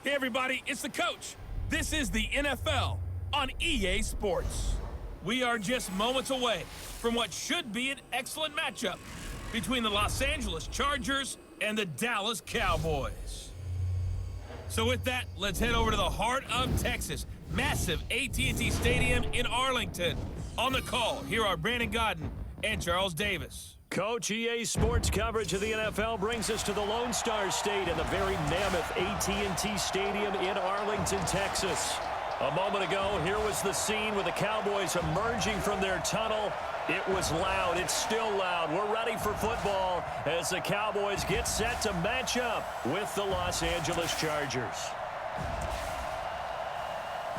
Hey everybody, it's the coach. This is the NFL on EA Sports. We are just moments away from what should be an excellent matchup between the Los Angeles Chargers and the Dallas Cowboys. So with that, let's head over to the heart of Texas, massive AT&T Stadium in Arlington. On the call, here are Brandon Godden and Charles Davis. Coach, EA Sports coverage of the NFL brings us to the Lone Star State and the very mammoth AT&T Stadium in Arlington, Texas. A moment ago, here was the scene with the Cowboys emerging from their tunnel. It was loud. It's still loud. We're ready for football as the Cowboys get set to match up with the Los Angeles Chargers.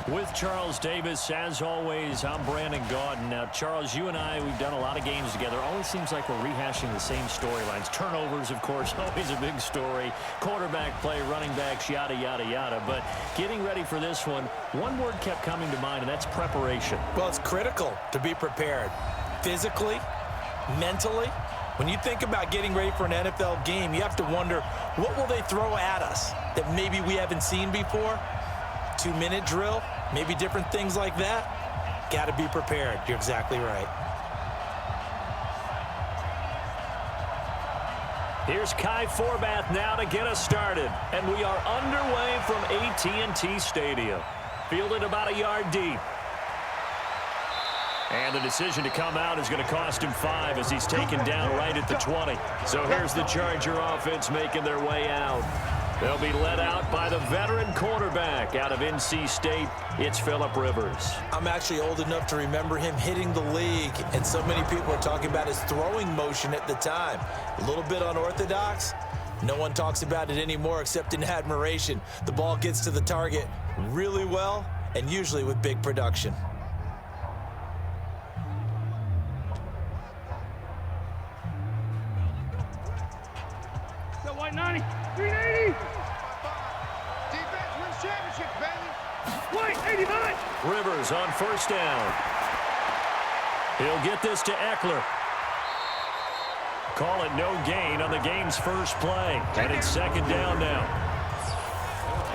With Charles Davis, as always, I'm Brandon Gaudin. Now, Charles, you and I, we've done a lot of games together. Always seems like we're rehashing the same storylines. Turnovers, of course, always a big story. Quarterback play, running backs, yada, yada, yada. But getting ready for this one word kept coming to mind, and that's preparation. Well, it's critical to be prepared physically, mentally. When you think about getting ready for an NFL game, you have to wonder, what will they throw at us that maybe we haven't seen before? 2-minute drill, maybe different things like that. Got to be prepared. You're exactly right. Here's Kai Forbath now to get us started. And we are underway from AT&T Stadium. Fielded about a yard deep. And the decision to come out is going to cost him 5 as he's taken down right at the 20. So here's the Charger offense making their way out. They'll be led out by the veteran quarterback out of NC State. It's Phillip Rivers. I'm actually old enough to remember him hitting the league, and so many people are talking about his throwing motion at the time. A little bit unorthodox. No one talks about it anymore except in admiration. The ball gets to the target really well, and usually with big production. White 90, 380. Defense wins championship, baby. White 89. Rivers on first down. He'll get this to Eckler. Call it no gain on the game's first play. And it's second down now.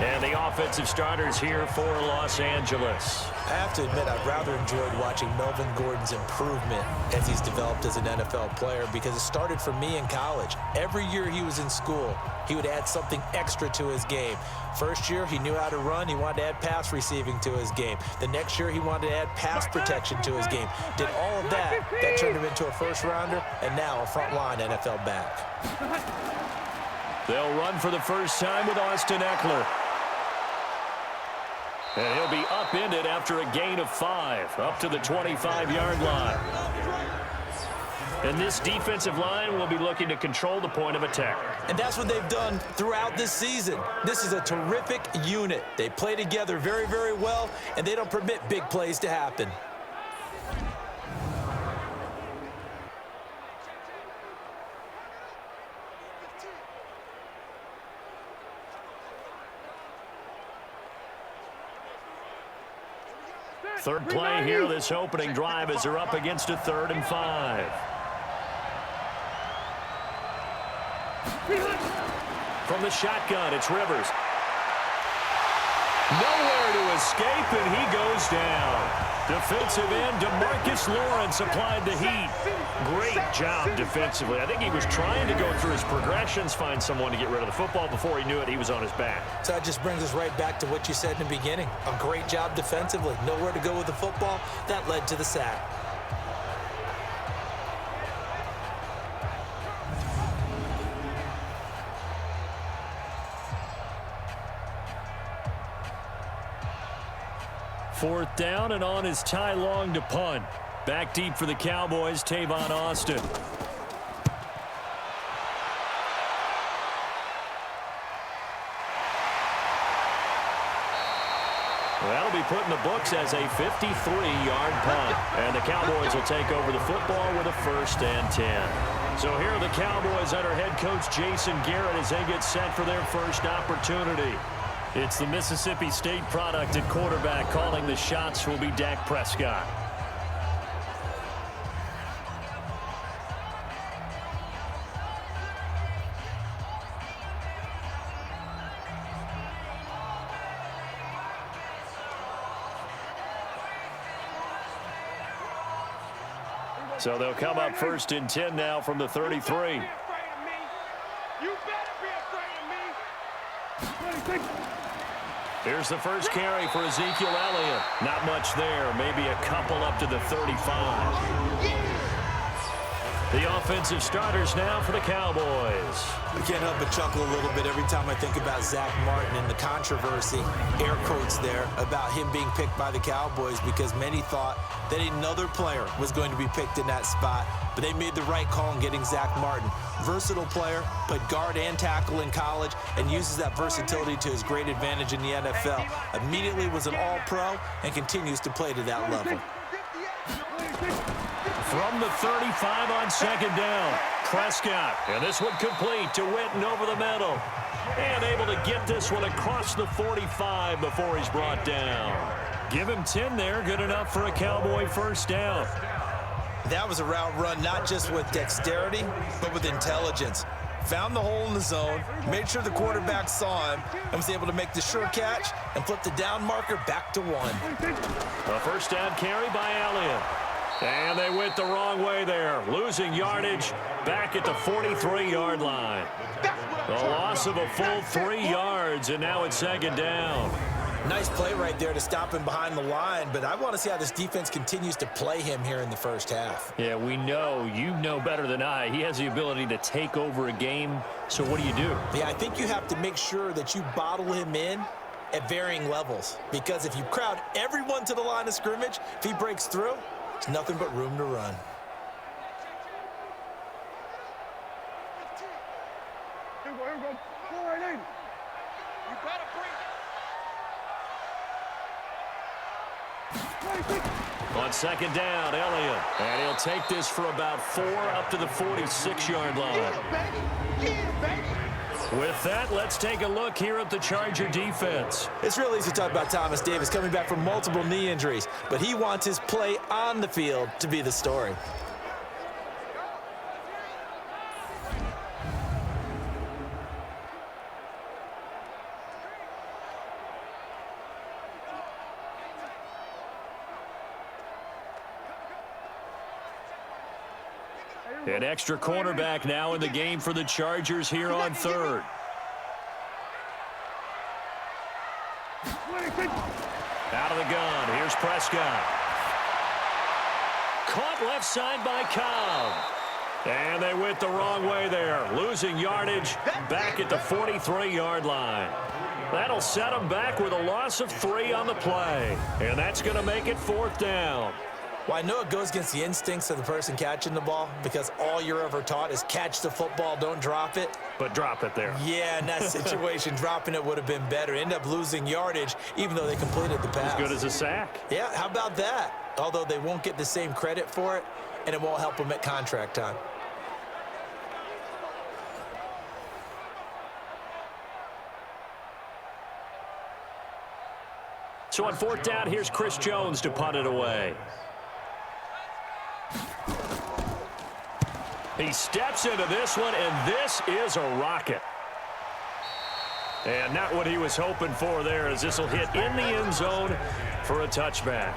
And the offensive starters here for Los Angeles. I have to admit, I've rather enjoyed watching Melvin Gordon's improvement as he's developed as an NFL player, because it started for me in college. Every year he was in school, he would add something extra to his game. First year, he knew how to run. He wanted to add pass receiving to his game. The next year, he wanted to add pass protection to his game. Did all of that. That turned him into a first-rounder, and now a front-line NFL back. They'll run for the first time with Austin Eckler. And he'll be upended after a gain of 5, up to the 25-yard line. And this defensive line will be looking to control the point of attack. And that's what they've done throughout this season. This is a terrific unit. They play together very, very well, and they don't permit big plays to happen. Third play here, this opening drive, as they're up against a 3rd and 5. From the shotgun, it's Rivers. Nowhere to escape, and he goes down. Defensive end, DeMarcus Lawrence applied the heat. Great job defensively. I think he was trying to go through his progressions, find someone to get rid of the football. Before he knew it, he was on his back. So that just brings us right back to what you said in the beginning. A great job defensively. Nowhere to go with the football. That led to the sack. Fourth down, and on is Ty Long to punt. Back deep for the Cowboys, Tavon Austin. That'll be put in the books as a 53-yard punt. And the Cowboys will take over the football with a 1st and 10. So here are the Cowboys under head coach Jason Garrett as they get set for their first opportunity. It's the Mississippi State product at quarterback. Calling the shots will be Dak Prescott. So they'll come up 1st and 10 now from the 33. Here's the first carry for Ezekiel Elliott. Not much there, maybe a couple up to the 35. The offensive starters now for the Cowboys. I can't help but chuckle a little bit every time I think about Zach Martin and the controversy, air quotes there, about him being picked by the Cowboys, because many thought that another player was going to be picked in that spot, but they made the right call in getting Zach Martin. Versatile player, played guard and tackle in college, and uses that versatility to his great advantage in the NFL. Immediately was an all-pro and continues to play to that level. From the 35 on 2nd down, Prescott. And this one complete to Witten over the middle. And able to get this one across the 45 before he's brought down. Give him 10 there, good enough for a Cowboy first down. That was a route run not just with dexterity, but with intelligence. Found the hole in the zone, made sure the quarterback saw him, and was able to make the sure catch and flip the down marker back to 1. A first down carry by Elliott. And they went the wrong way there, losing yardage back at the 43-yard line. A loss of a full 3 yards, and now it's 2nd down. Nice play right there to stop him behind the line, but I want to see how this defense continues to play him here in the first half. Yeah, we know, you know better than I, he has the ability to take over a game, so what do you do? Yeah, I think you have to make sure that you bottle him in at varying levels, because if you crowd everyone to the line of scrimmage, if he breaks through, there's nothing but room to run. Here we go. Go right in. You gotta bring. On 2nd down, Elliott. And he'll take this for about 4 up to the 46-yard line. Yeah, baby. Yeah, baby. With that, let's take a look here at the Charger defense. It's real easy to talk about Thomas Davis coming back from multiple knee injuries, but he wants his play on the field to be the story. An extra cornerback now in the game for the Chargers here on 3rd. Out of the gun, here's Prescott. Caught left side by Cobb. And they went the wrong way there, losing yardage back at the 43-yard line. That'll set them back with a loss of 3 on the play. And that's going to make it 4th down. Well, I know it goes against the instincts of the person catching the ball, because all you're ever taught is catch the football, don't drop it. But drop it there. Yeah, in that situation, dropping it would have been better. End up losing yardage, even though they completed the pass. As good as a sack. Yeah, how about that? Although they won't get the same credit for it, and it won't help them at contract time. So on 4th down, here's Chris Jones to punt it away. He steps into this one, and this is a rocket. And not what he was hoping for there, as this will hit in the end zone for a touchback.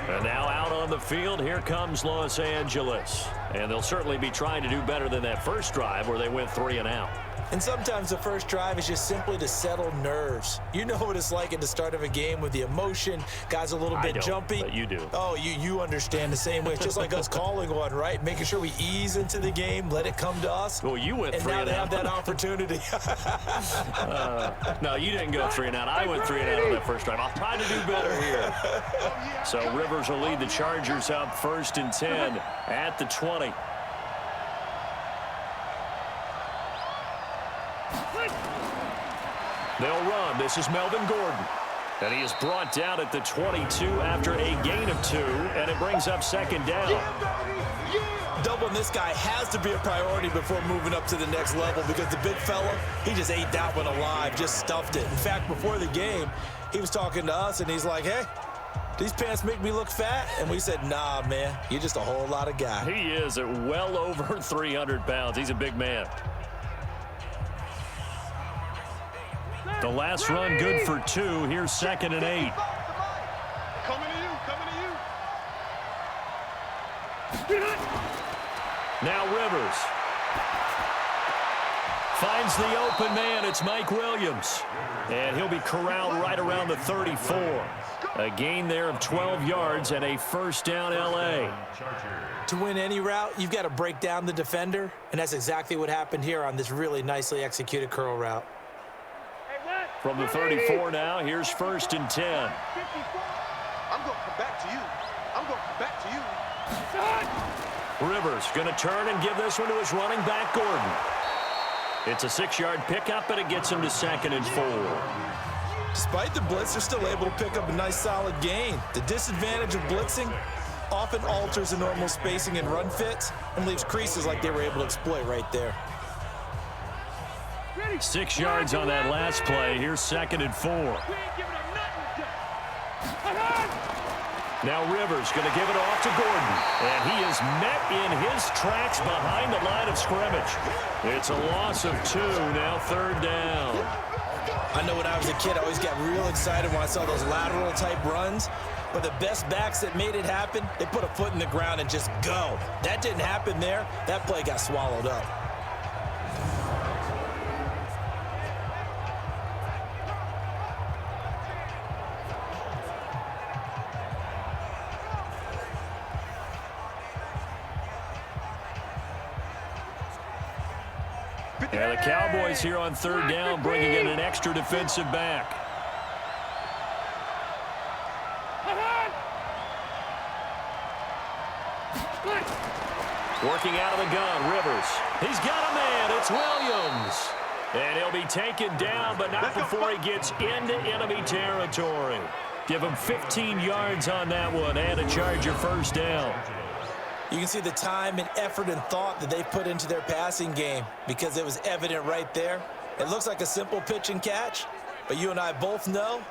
And now out on the field, here comes Los Angeles. And they'll certainly be trying to do better than that first drive where they went 3 and out. And sometimes the first drive is just simply to settle nerves. You know what it's like at the start of a game with the emotion. Guys a little bit jumpy. But you do. Oh, you understand the same way. It's just like us calling one, right? Making sure we ease into the game, let it come to us. Well, you went 3 and out. And now they have that opportunity. No, you didn't go 3 and out. I went 3 and out on that first drive. I'll try to do better here. So Rivers will lead the Chargers up 1st and 10 at the 20. They'll run. This is Melvin Gordon. And he is brought down at the 22 after a gain of 2, and it brings up 2nd down. Doubling this guy has to be a priority before moving up to the next level, because the big fella, he just ate that one alive, just stuffed it. In fact, before the game, he was talking to us, and he's like, hey, these pants make me look fat? And we said, nah, man, you're just a whole lot of guy. He is at well over 300 pounds. He's a big man. The last run good for 2. Here's 2nd and 8. Coming to you, coming to you. Now Rivers. Finds the open man. It's Mike Williams. And he'll be corralled right around the 34. A gain there of 12 yards and a first down L.A. To win any route, you've got to break down the defender, and that's exactly what happened here on this really nicely executed curl route. From the 34 now, here's 1st and 10. I'm going to come back to you. I'm going to come back to you. Rivers going to turn and give this one to his running back, Gordon. It's a 6-yard pickup, and it gets him to 2nd and 4. Despite the blitz, they're still able to pick up a nice solid gain. The disadvantage of blitzing often alters the normal spacing and run fits and leaves creases like they were able to exploit right there. 6 yards on that last play. Here's 2nd and 4. Now Rivers going to give it off to Gordon. And he is met in his tracks behind the line of scrimmage. It's a loss of 2, now 3rd down. I know when I was a kid, I always got real excited when I saw those lateral type runs. But the best backs that made it happen, they put a foot in the ground and just go. That didn't happen there. That play got swallowed up. Yeah, the Cowboys here on 3rd down, bringing in an extra defensive back. Working out of the gun, Rivers. He's got a man. It's Williams. And he'll be taken down, but not before he gets into enemy territory. Give him 15 yards on that one and a Charger first down. You can see the time and effort and thought that they put into their passing game because it was evident right there. It looks like a simple pitch and catch, but you and I both know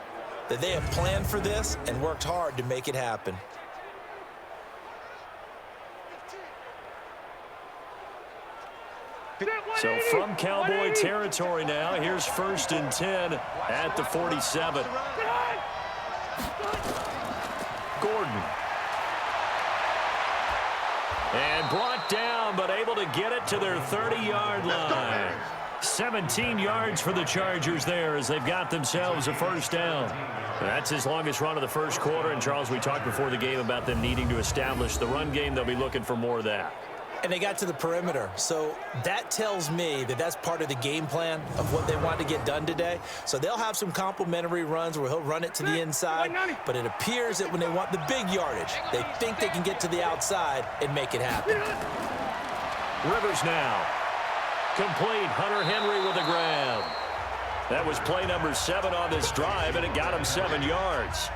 that they have planned for this and worked hard to make it happen. So from Cowboy territory now, here's 1st and 10 at the 47. Gordon. And brought down, but able to get it to their 30-yard line. 17 yards for the Chargers there as they've got themselves a first down. That's his longest run of the first quarter. And, Charles, we talked before the game about them needing to establish the run game. They'll be looking for more of that. And they got to the perimeter. So that tells me that that's part of the game plan of what they want to get done today. So they'll have some complimentary runs where he'll run it to the inside. But it appears that when they want the big yardage, they think they can get to the outside and make it happen. Rivers now. Complete. Hunter Henry with a grab. That was play number 7 on this drive, and it got him 7 yards.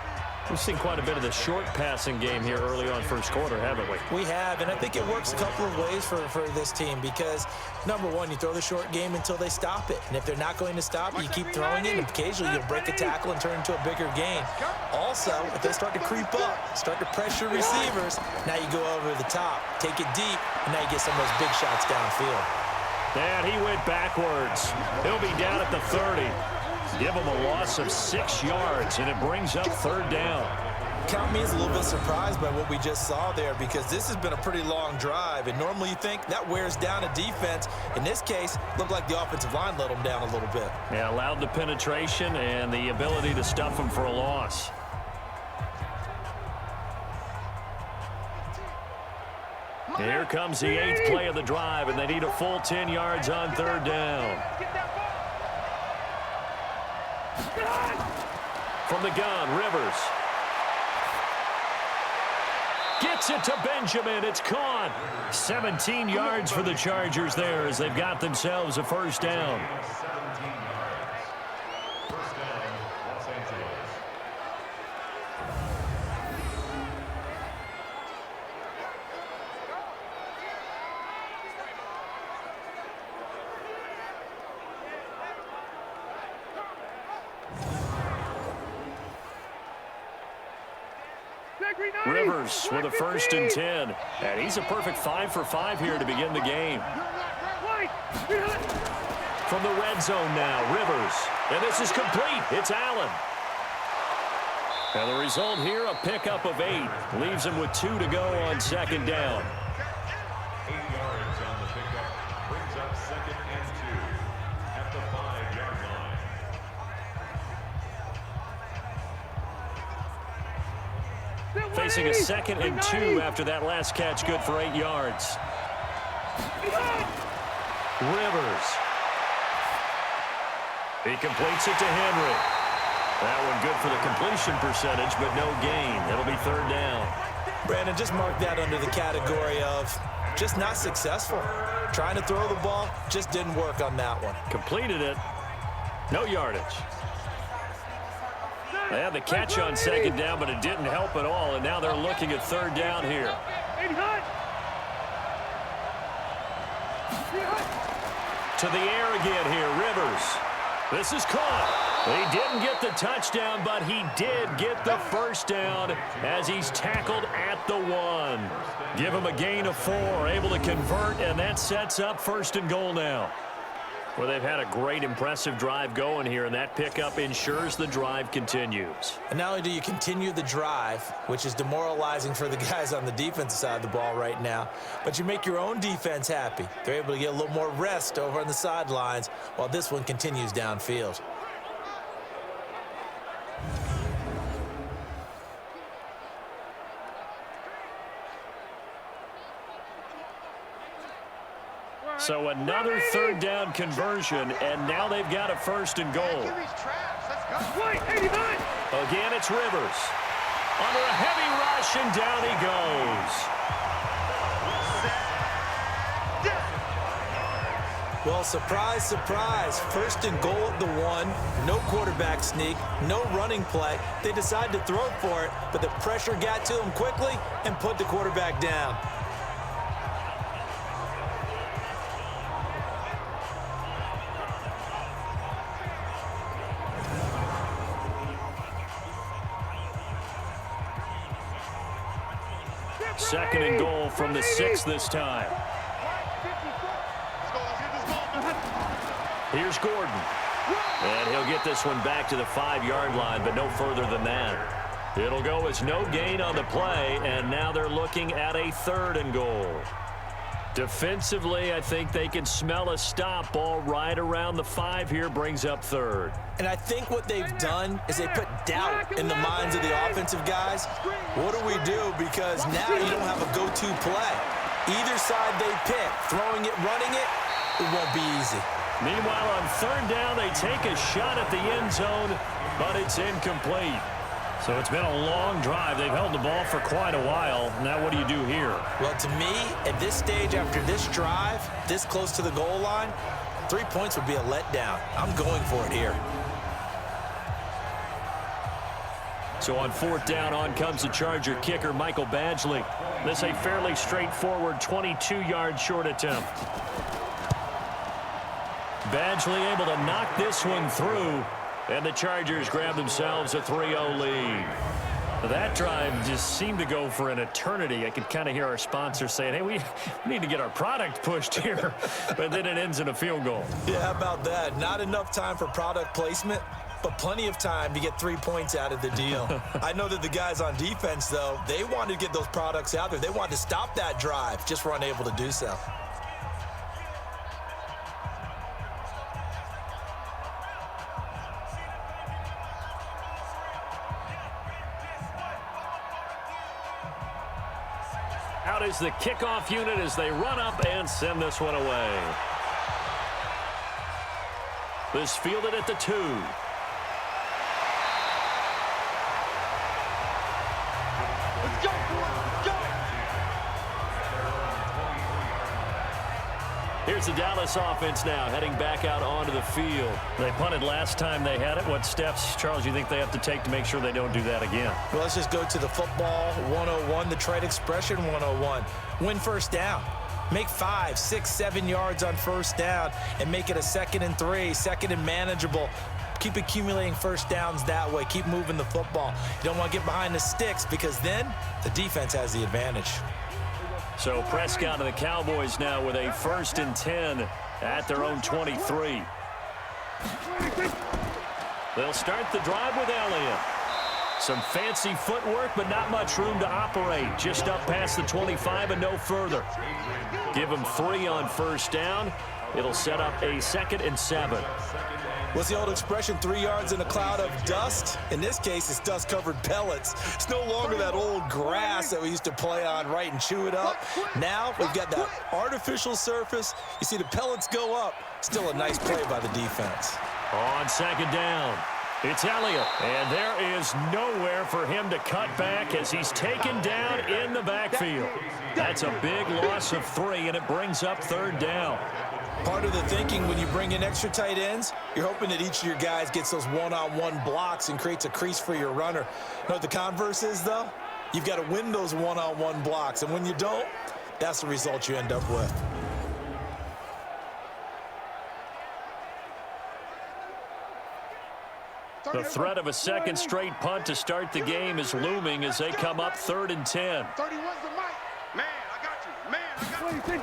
We've seen quite a bit of the short passing game here early on first quarter, haven't we? We have, and I think it works a couple of ways for this team because, number one, you throw the short game until they stop it. And if they're not going to stop it, you keep throwing it, and occasionally you'll break a tackle and turn into a bigger gain. Also, if they start to creep up, start to pressure receivers, now you go over the top, take it deep, and now you get some of those big shots downfield. And he went backwards. He'll be down at the 30. Give him a loss of 6 yards, and it brings up 3rd down. Count me as a little bit surprised by what we just saw there because this has been a pretty long drive, and normally you think that wears down a defense. In this case, looked like the offensive line let them down a little bit. Yeah, allowed the penetration and the ability to stuff them for a loss. Here comes the 8th play of the drive, and they need a full 10 yards on 3rd down. From the gun, Rivers. Gets it to Benjamin. It's caught. 17 yards for the Chargers there as they've got themselves a first down. Rivers with a 1st and 10. And he's a perfect 5 for 5 here to begin the game. From the red zone now, Rivers. And this is complete. It's Allen. And the result here, a pickup of 8. Leaves him with 2 to go on 2nd down. Facing a 2nd and 2 after that last catch, good for 8 yards. Rivers. He completes it to Henry. That one good for the completion percentage, but no gain. It'll be 3rd down. Brandon, just mark that under the category of just not successful. Trying to throw the ball, just didn't work on that one. Completed it. No yardage. They had the catch on 2nd down, but it didn't help at all, and now they're looking at 3rd down here. To the air again here, Rivers. This is caught. He didn't get the touchdown, but he did get the 1st down as he's tackled at the 1. Give him a gain of 4, able to convert, and that sets up 1st and goal now. Well, they've had a great, impressive drive going here, and that pickup ensures the drive continues. And not only do you continue the drive, which is demoralizing for the guys on the defensive side of the ball right now, but you make your own defense happy. They're able to get a little more rest over on the sidelines while this one continues downfield. So another 3rd down conversion, and now they've got a 1st and goal. Again, it's Rivers. Under a heavy rush, and down he goes. Well, surprise, surprise. 1st and goal at the 1. No quarterback sneak, no running play. They decided to throw for it, but the pressure got to them quickly and put the quarterback down. Second and goal from the 6 this time. Here's Gordon. And he'll get this one back to the 5-yard line, but no further than that. It'll go as no gain on the play, and now they're looking at a 3rd and goal. Defensively, I think they can smell a stop ball right around the 5 here, brings up 3rd. And I think what they've done is they put doubt in the minds of the offensive guys. What do we do? Because now you don't have a go-to play. Either side they pick, throwing it, running it, it won't be easy. Meanwhile, on 3rd down, they take a shot at the end zone, but it's incomplete. So it's been a long drive. They've held the ball for quite a while. Now what do you do here? Well, to me, at this stage, after this drive, this close to the goal line, 3 points would be a letdown. I'm going for it here. So on 4th down, on comes the Charger kicker, Michael Badgley. This a fairly straightforward 22-yard short attempt. Badgley able to knock this one through, and the Chargers grab themselves a 3-0 lead. That drive just seemed to go for an eternity. I could kind of hear our sponsors saying, hey, we need to get our product pushed here. But then it ends in a field goal. Yeah, how about that? Not enough time for product placement, but plenty of time to get 3 points out of the deal. I know that the guys on defense, though, they wanted to get those products out there. They wanted to stop that drive, just were unable to do so. Out is the kickoff unit as they run up and send this one away. This fielded at the 2. Let's go, boys. Go. Here's the Dallas offense now heading back out onto the field. They punted last time they had it. What steps, Charles, you think they have to take to make sure they don't do that again? Well, let's just go to the football 101, the trade expression 101. Win 1st down. Make 5, 6, 7 yards on 1st down and make it a 2nd and 3, 2nd and manageable. Keep accumulating 1st downs that way. Keep moving the football. You don't want to get behind the sticks because then the defense has the advantage. So Prescott and the Cowboys now with a 1st and 10 at their own 23. They'll start the drive with Elliott. Some fancy footwork, but not much room to operate. Just up past the 25 and no further. Give them 3 on 1st down. It'll set up a 2nd and 7. What's the old expression, 3 yards in a cloud of dust? In this case, it's dust-covered pellets. It's no longer that old grass that we used to play on, right, and chew it up. Now we've got that artificial surface. You see the pellets go up. Still a nice play by the defense. On 2nd down, it's Elliott. And there is nowhere for him to cut back as he's taken down in the backfield. That's a big loss of 3, and it brings up 3rd down. Part of the thinking when you bring in extra tight ends, you're hoping that each of your guys gets those one-on-one blocks and creates a crease for your runner. You know what the converse is, though? You've got to win those one-on-one blocks, and when you don't, that's the result you end up with. The threat of a 2nd straight punt to start the game is looming as they come up 3rd and 10. 31's the mic. Man, I got you. Man, I got you.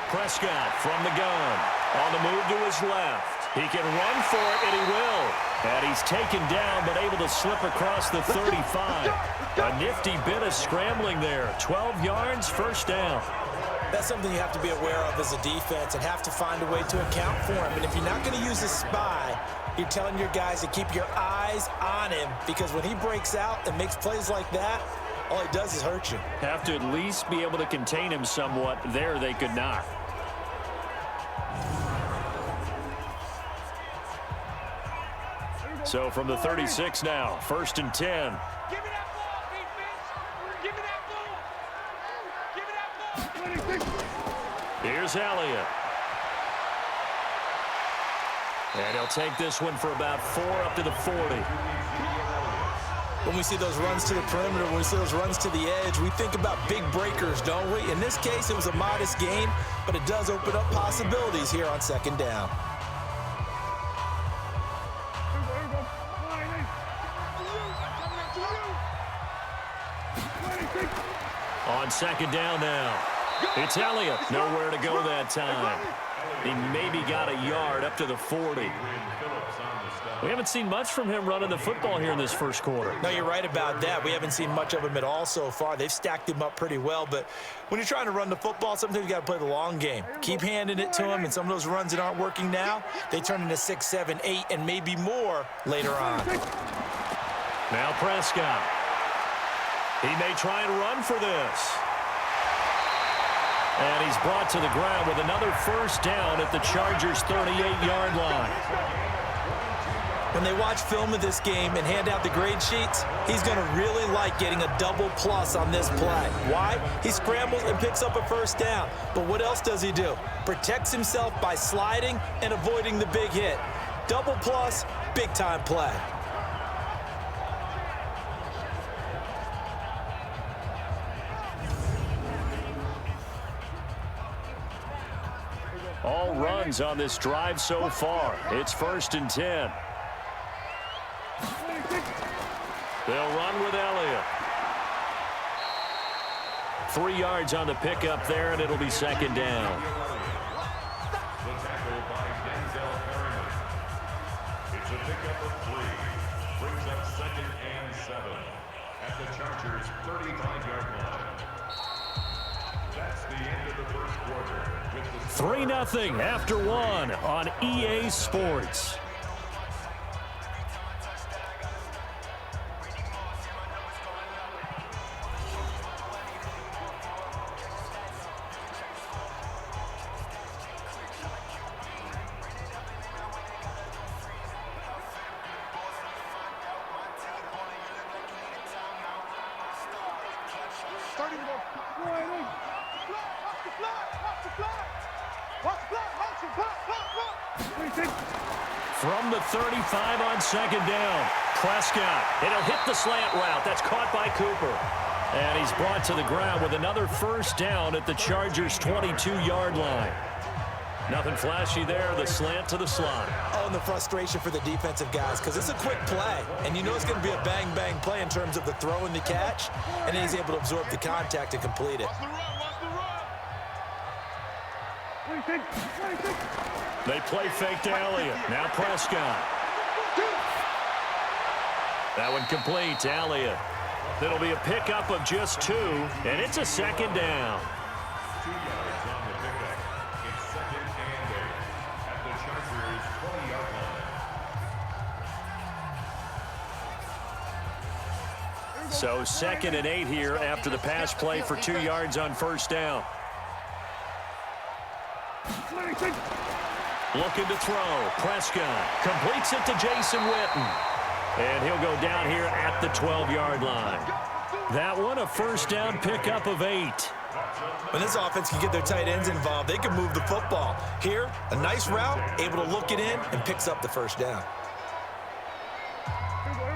Prescott from the gun. On the move to his left. He can run for it, and he will. And he's taken down, but able to slip across the 35. A nifty bit of scrambling there. 12 yards, 1st down. That's something you have to be aware of as a defense and have to find a way to account for him. And if you're not going to use a spy, you're telling your guys to keep your eyes on him, because when he breaks out and makes plays like that, all he does is hurt you. Have to at least be able to contain him somewhat. There they could not. So from the 36 now, 1st and 10. Give me that ball, defense. Give me that ball. Give me that ball. Here's Elliott. And he'll take this one for about 4 up to the 40. When we see those runs to the perimeter, when we see those runs to the edge, we think about big breakers, don't we? In this case, it was a modest gain, but it does open up possibilities here on 2nd down. On 2nd down now. It's Elliott. Nowhere to go that time. He maybe got a yard up to the 40. We haven't seen much from him running the football here in this 1st quarter. No, you're right about that. We haven't seen much of him at all so far. They've stacked him up pretty well, but when you're trying to run the football, sometimes you got to play the long game. Keep handing it to him, and some of those runs that aren't working now, they turn into 6, 7, 8, and maybe more later on. Now Prescott. He may try and run for this. And he's brought to the ground with another 1st down at the Chargers' 38-yard line. When they watch film of this game and hand out the grade sheets, he's going to really like getting a double plus on this play. Why? He scrambles and picks up a 1st down. But what else does he do? Protects himself by sliding and avoiding the big hit. Double plus, big-time play. All runs on this drive so far. It's 1st and 10. They'll run with Elliott. 3 yards on the pickup there, and it'll be 2nd down. It's a pickup of 3. Brings up 2nd and 7 at the Chargers' 35-yard line. That's the end of the 1st quarter. 3-0 after 1 on EA Sports. From the 35 on 2nd down, Prescott. It'll hit the slant route. That's caught by Cooper. And he's brought to the ground with another 1st down at the Chargers' 22-yard line. Nothing flashy there, the slant to the slot. Oh, and the frustration for the defensive guys, because it's a quick play. And you know it's going to be a bang-bang play in terms of the throw and the catch. And then he's able to absorb the contact and complete it. They play fake to Elliott. Now Prescott. That one complete to Elliott. It'll be a pickup of just 2, and it's a 2nd down. 2 yards on the pickup. It's 2nd and So 2nd and 8 here after the pass play for 2 yards on first down. Looking to throw. Prescott completes it to Jason Witten. And he'll go down here at the 12-yard line. That one a first down pickup of 8. When this offense can get their tight ends involved, they can move the football. Here, a nice route, able to look it in, and picks up the first down.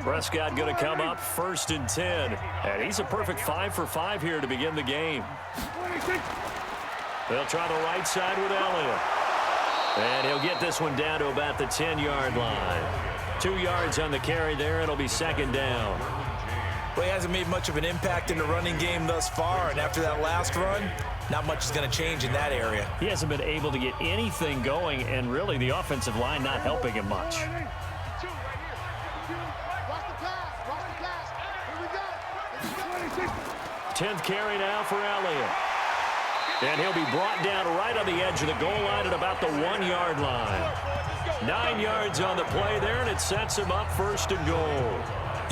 Prescott going to come up 1st and 10. And he's a perfect 5 for 5 here to begin the game. They'll try the right side with Elliott. And he'll get this one down to about the 10-yard line. 2 yards on the carry there. It'll be 2nd down. Well, he hasn't made much of an impact in the running game thus far, and after that last run, not much is going to change in that area. He hasn't been able to get anything going, and really the offensive line not helping him much. 10th carry now for Elliott. And he'll be brought down right on the edge of the goal line at about the 1-yard line. 9 yards on the play there, and it sets him up 1st and goal.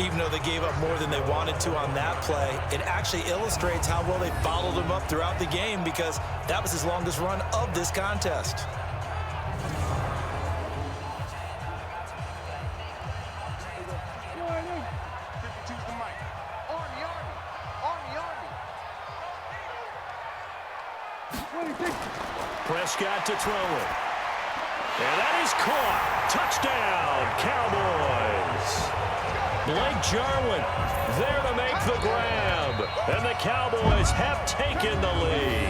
Even though they gave up more than they wanted to on that play, it actually illustrates how well they followed him up throughout the game because that was his longest run of this contest. Prescott to throw it. And that is caught. Touchdown, Cowboys. Blake Jarwin there to make the grab. And the Cowboys have taken the lead.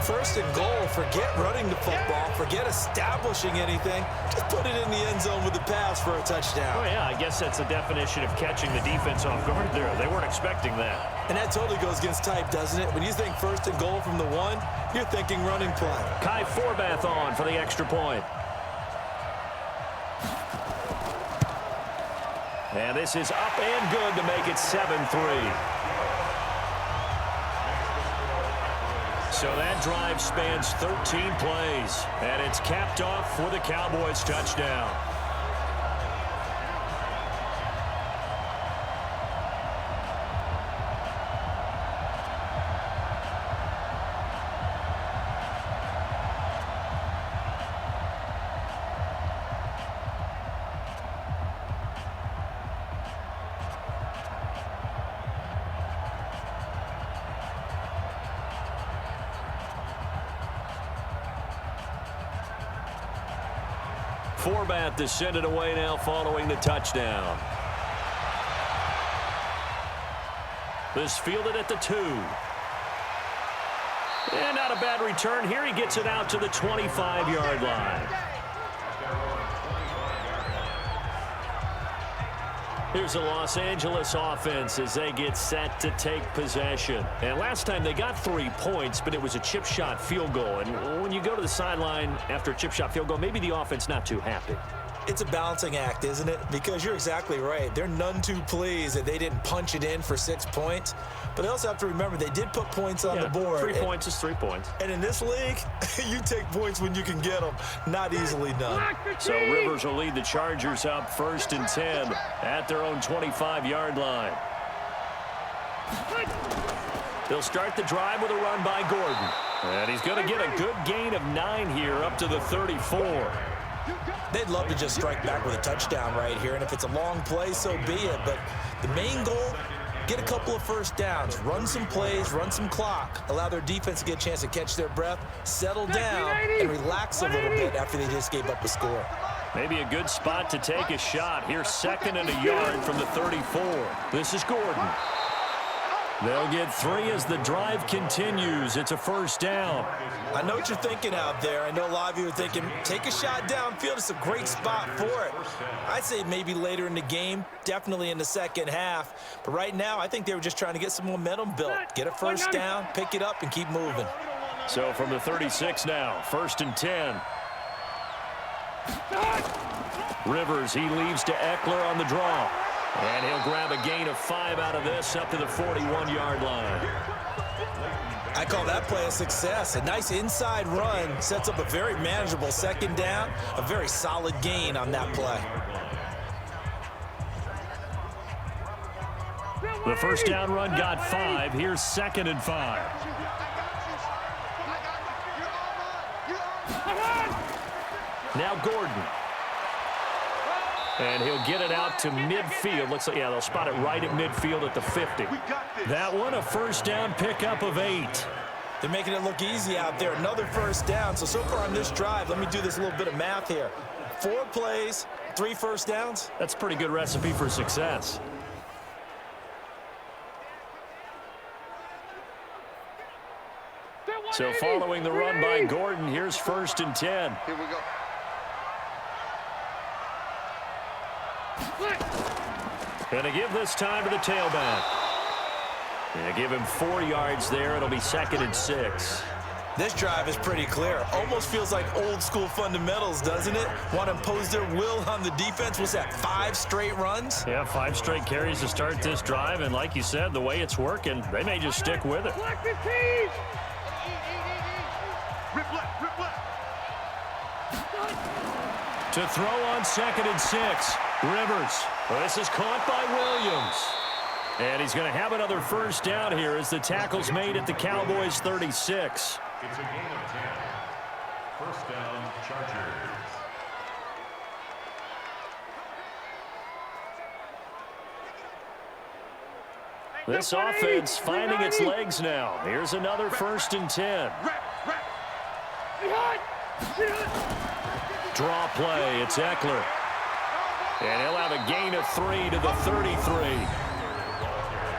1st and goal. Forget running the football. Forget establishing anything. Just put it in the end zone with the pass for a touchdown. Oh, yeah, I guess that's the definition of catching the defense off guard there. They weren't expecting that. And that totally goes against type, doesn't it? When you think 1st and goal from the 1, you're thinking running play. Kai Forbath on for the extra point. And this is up and good to make it 7-3. So that drive spans 13 plays, and it's capped off for the Cowboys touchdown. Forbath to send it away now following the touchdown. This fielded at the 2. And not a bad return here. He gets it out to the 25-yard line. Here's the Los Angeles offense as they get set to take possession. And last time they got 3 points, but it was a chip shot field goal. And when you go to the sideline after a chip shot field goal, maybe the offense not too happy. It's a balancing act, isn't it? Because you're exactly right. They're none too pleased that they didn't punch it in for 6 points. But they also have to remember they did put points on the board. 3 points is 3 points. And in this league, you take points when you can get them. Not easily done. So Rivers will lead the Chargers up 1st and 10 at their own 25-yard line. They'll start the drive with a run by Gordon. And he's going to get a good gain of 9 here up to the 34. They'd love to just strike back with a touchdown right here, and if it's a long play, so be it. But the main goal, get a couple of first downs, run some plays, run some clock, allow their defense to get a chance to catch their breath, settle down, and relax a little bit after they just gave up a score. Maybe a good spot to take a shot. Here's 2nd and a yard from the 34. This is Gordon. They'll get 3 as the drive continues. It's a first down. I know what you're thinking out there. I know a lot of you are thinking, take a shot downfield. It's a great spot for it. I'd say maybe later in the game, definitely in the second half. But right now, I think they were just trying to get some momentum built. Get a first down, pick it up, and keep moving. So from the 36 now, 1st and 10. Rivers, he leaves to Eckler on the draw. And he'll grab a gain of 5 out of this up to the 41-yard line. I call that play a success. A nice inside run sets up a very manageable second down, a very solid gain on that play. The first down run got 5. Here's 2nd and 5. Now Gordon. And he'll get it out to midfield. Looks like, yeah, they'll spot it right at midfield at the 50. That one, a first down pickup of 8. They're making it look easy out there. Another first down. So far on this drive, let me do this little bit of math here. 4 plays, 3 first downs. That's a pretty good recipe for success. So following the run by Gordon, here's 1st and 10. Here we go. Going to give this time to the tailback. Yeah, give him 4 yards there. It'll be 2nd and 6. This drive is pretty clear. Almost feels like old school fundamentals, doesn't it? Want to impose their will on the defense. What's that, 5 straight runs? Yeah, 5 straight carries to start this drive. And like you said, the way it's working, they may just stick with it. To throw on 2nd and 6. Rivers. Well, this is caught by Williams. And he's going to have another first down here as the tackle's made at the Cowboys 36. It's a gain of 10. First down, Chargers. This offense finding its legs now. Here's another 1st and 10. Draw play. It's Eckler. And he'll have a gain of 3 to the 33.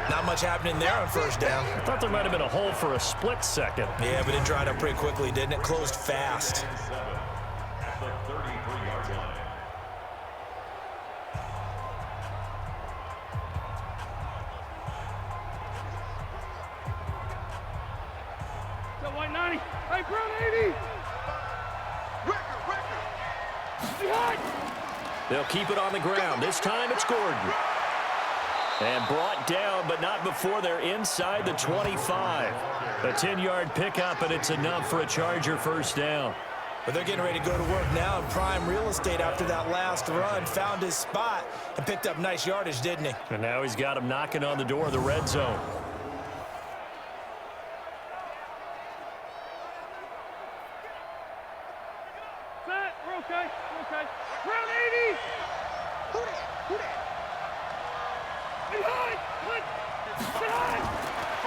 Not much happening there on first down. I thought there might have been a hole for a split second. Yeah, but it dried up pretty quickly, didn't it? Closed fast. At the 33-yard line. So white 90. Hey, brown 80. Behind. They'll keep it on the ground. This time it's Gordon. And brought down, but not before they're inside the 25. A 10-yard pickup, and it's enough for a Charger first down. But they're getting ready to go to work now in prime real estate after that last run. Found his spot and picked up nice yardage, didn't he? And now he's got him knocking on the door of the red zone. Set. We're okay. We're okay. Round 80. Who that? Behind.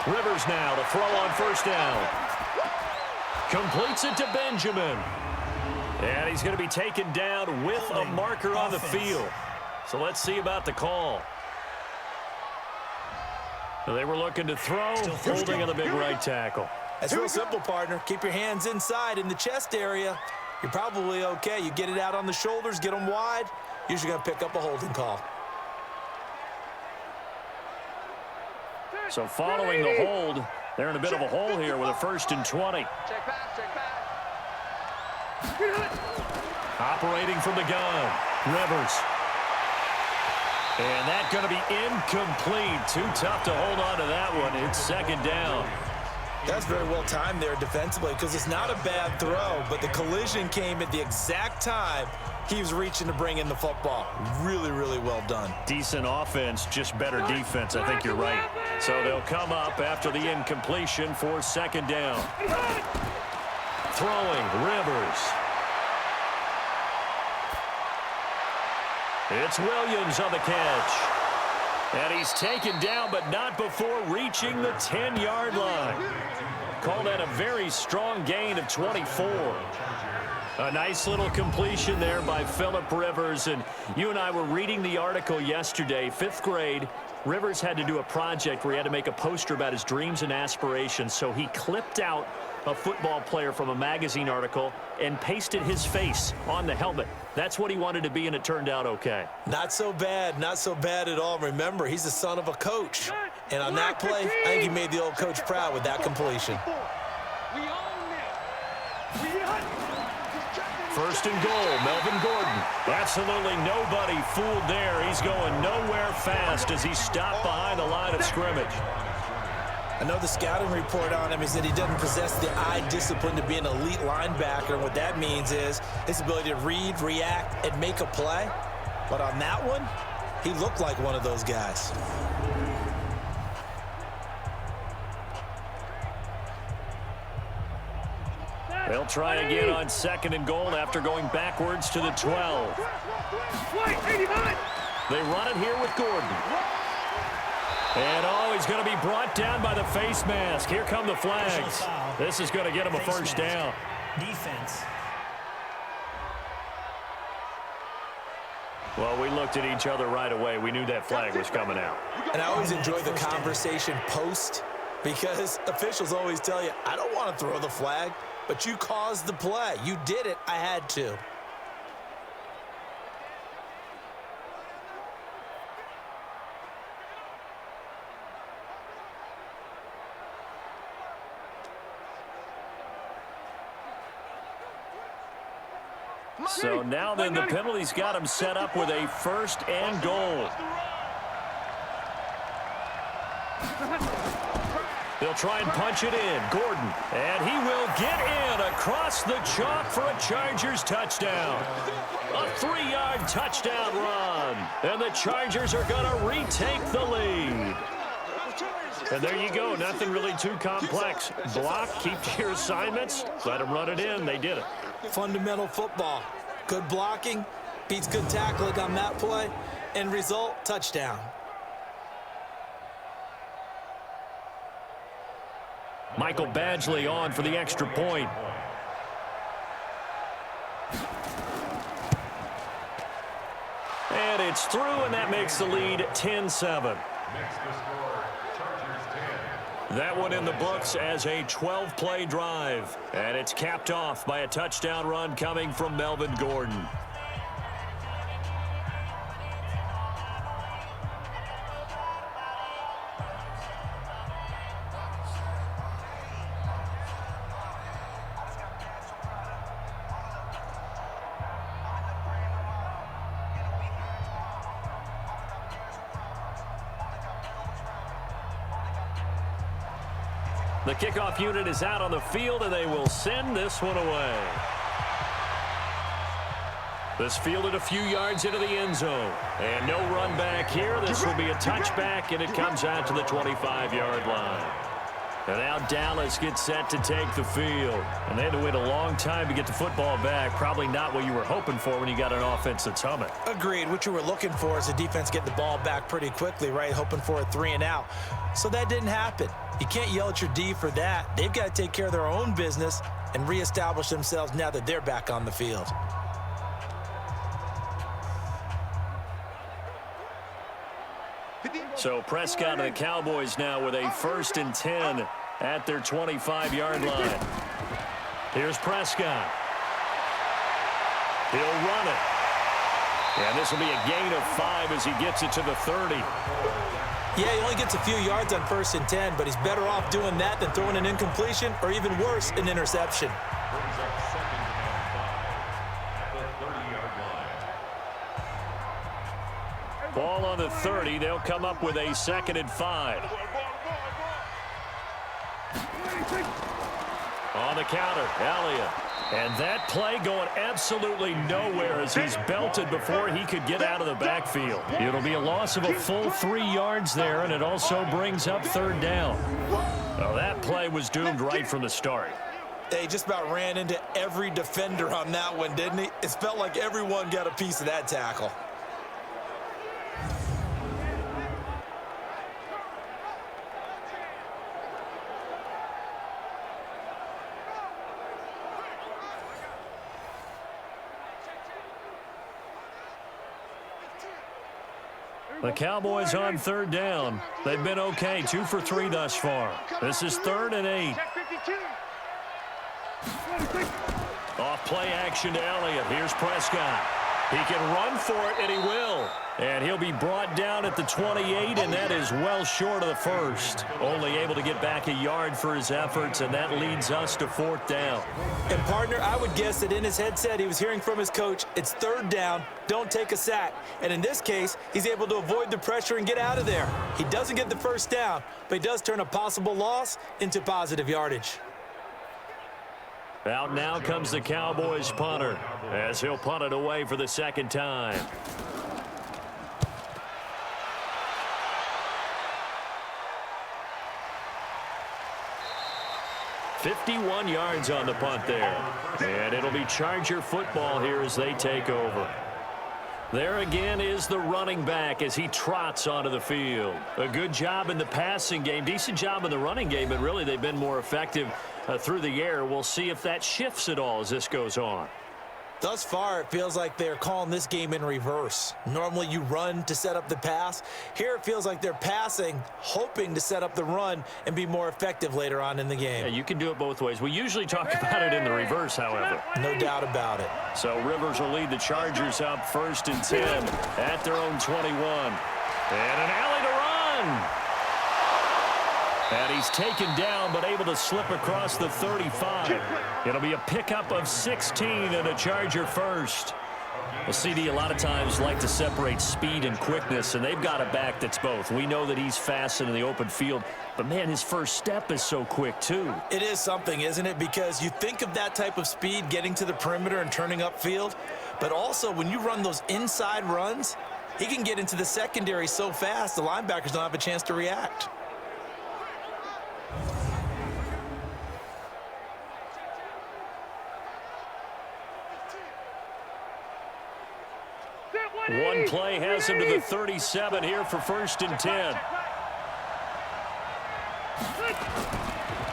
Rivers now to throw on first down. Completes it to Benjamin. And he's going to be taken down with a marker on the field. So let's see about the call. So they were looking to throw, holding on the big right tackle. That's real simple, partner. Keep your hands inside in the chest area. You're probably okay. You get it out on the shoulders, get them wide. Usually going to pick up a holding call. So following the hold, they're in a bit of a hole here with a 1st and 20. Check back. Operating from the gun, Rivers. And that's going to be incomplete. Too tough to hold on to that one. It's 2nd down. That's very well timed there defensively because it's not a bad throw, but the collision came at the exact time he was reaching to bring in the football. Really, really well done. Decent offense, just better defense. I think you're right. So they'll come up after the incompletion for 2nd down. Throwing, Rivers. It's Williams on the catch. And he's taken down, but not before reaching the 10-yard line. Call that a very strong gain of 24. A nice little completion there by Phillip Rivers. And you and I were reading the article yesterday, 5th grade. Rivers had to do a project where he had to make a poster about his dreams and aspirations. So he clipped out a football player from a magazine article and pasted his face on the helmet. That's what he wanted to be, and it turned out okay. Not so bad at all. Remember, he's the son of a coach. And on that play, I think he made the old coach proud with that completion. We own it. 1st and goal, Melvin Gordon. Absolutely nobody fooled there. He's going nowhere fast as he stopped behind the line of scrimmage. I know the scouting report on him is that he doesn't possess the eye discipline to be an elite linebacker. And what that means is his ability to read, react, and make a play. But on that one, he looked like one of those guys. They'll try again on 2nd and goal after going backwards to the 12. They run it here with Gordon. And, oh, he's going to be brought down by the face mask. Here come the flags. This is going to get him a first down. Defense. Well, we looked at each other right away. We knew that flag was coming out. And I always enjoy the conversation post because officials always tell you, I don't want to throw the flag, but you caused the play. You did it. I had to. So now then the penalty's got him set up with a 1st and goal. They'll try and punch it in. Gordon. And he will get in across the chalk for a Chargers touchdown. A 3-yard touchdown run. And the Chargers are going to retake the lead. And there you go. Nothing really too complex. Block, keep to your assignments, let them run it in. They did it. Fundamental football. Good blocking, beats good tackling on that play, end result, touchdown. Michael Badgley on for the extra point. And it's through, and that makes the lead 10-7. That one in the books as a 12-play drive. And it's capped off by a touchdown run coming from Melvin Gordon. The kickoff unit is out on the field, and they will send this one away. This fielded a few yards into the end zone. And no run back here. This will be a touchback, and it comes out to the 25-yard line. And now Dallas gets set to take the field. And they had to wait a long time to get the football back. Probably not what you were hoping for when you got an offense that's humming. Agreed. What you were looking for is the defense getting the ball back pretty quickly, right? Hoping for a 3-and-out. So that didn't happen. You can't yell at your D for that. They've got to take care of their own business and reestablish themselves now that they're back on the field. So Prescott and the Cowboys now with a 1st and 10 at their 25-yard line. Here's Prescott. He'll run it. And this will be a gain of 5 as he gets it to the 30. Yeah, he only gets a few yards on 1st and 10, but he's better off doing that than throwing an incompletion or even worse, an interception. Ball on the 30. They'll come up with a 2nd and 5. On the counter, Elliott. And that play going absolutely nowhere as he's belted before he could get out of the backfield. It'll be a loss of a full 3 yards there, and it also brings up 3rd down. Well, that play was doomed right from the start. They just about ran into every defender on that one, didn't he? It felt like everyone got a piece of that tackle. The Cowboys on 3rd down. They've been okay, 2 for 3 thus far. This is 3rd and 8. Off play action to Elliott. Here's Prescott. He can run for it, and he will. And he'll be brought down at the 28, and that is well short of the 1st. Only able to get back a yard for his efforts, and that leads us to 4th down. And, partner, I would guess that in his headset he was hearing from his coach, it's 3rd down, don't take a sack. And in this case, he's able to avoid the pressure and get out of there. He doesn't get the 1st down, but he does turn a possible loss into positive yardage. Out now comes the Cowboys punter as he'll punt it away for the 2nd time. 51 yards on the punt there. And it'll be Charger football here as they take over. There again is the running back as he trots onto the field. A good job in the passing game, decent job in the running game, but really they've been more effective through the air. We'll see if that shifts at all as this goes on. Thus far, it feels like they're calling this game in reverse. Normally, you run to set up the pass. Here, it feels like they're passing, hoping to set up the run and be more effective later on in the game. Yeah, you can do it both ways. We usually talk about it in the reverse, however. No doubt about it. So Rivers will lead the Chargers up 1st and 10 at their own 21. And an alley to run. And he's taken down, but able to slip across the 35. It'll be a pickup of 16 and a Charger first. Well, CD, a lot of times like to separate speed and quickness, and they've got a back that's both. We know that he's fast in the open field, but, man, his first step is so quick, too. It is something, isn't it? Because you think of that type of speed getting to the perimeter and turning upfield, but also when you run those inside runs, he can get into the secondary so fast the linebackers don't have a chance to react. One play has him to the 37 here for 1st and 10.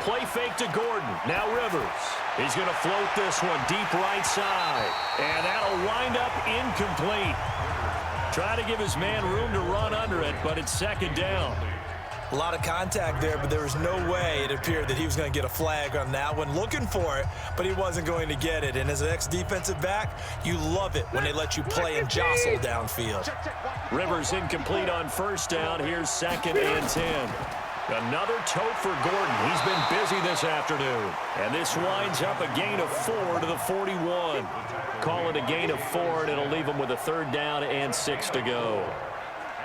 Play fake to Gordon. Now Rivers. He's going to float this one deep right side. And that'll wind up incomplete. Try to give his man room to run under it, but it's 2nd down. A lot of contact there, but there was no way it appeared that he was going to get a flag on that one. Looking for it, but he wasn't going to get it. And as an ex-defensive back, you love it when they let you play and jostle downfield. Rivers incomplete on 1st down. Here's 2nd and 10. Another tote for Gordon. He's been busy this afternoon. And this winds up a gain of 4 to the 41. Call it a gain of 4, and it'll leave him with a 3rd down and 6 to go.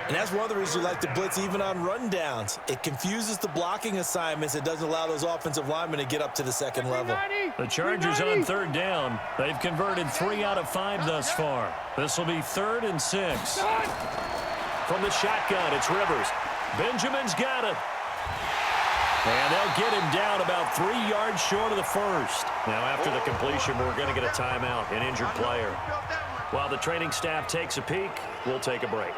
And that's one of the reasons you like to blitz even on rundowns. It confuses the blocking assignments. It doesn't allow those offensive linemen to get up to the 2nd level. The Chargers on 3rd down. They've converted 3 out of 5 thus far. This will be 3rd and 6. From the shotgun, it's Rivers. Benjamin's got it. And they'll get him down about 3 yards short of the 1st. Now, after the completion, we're going to get a timeout, an injured player. While the training staff takes a peek, we'll take a break.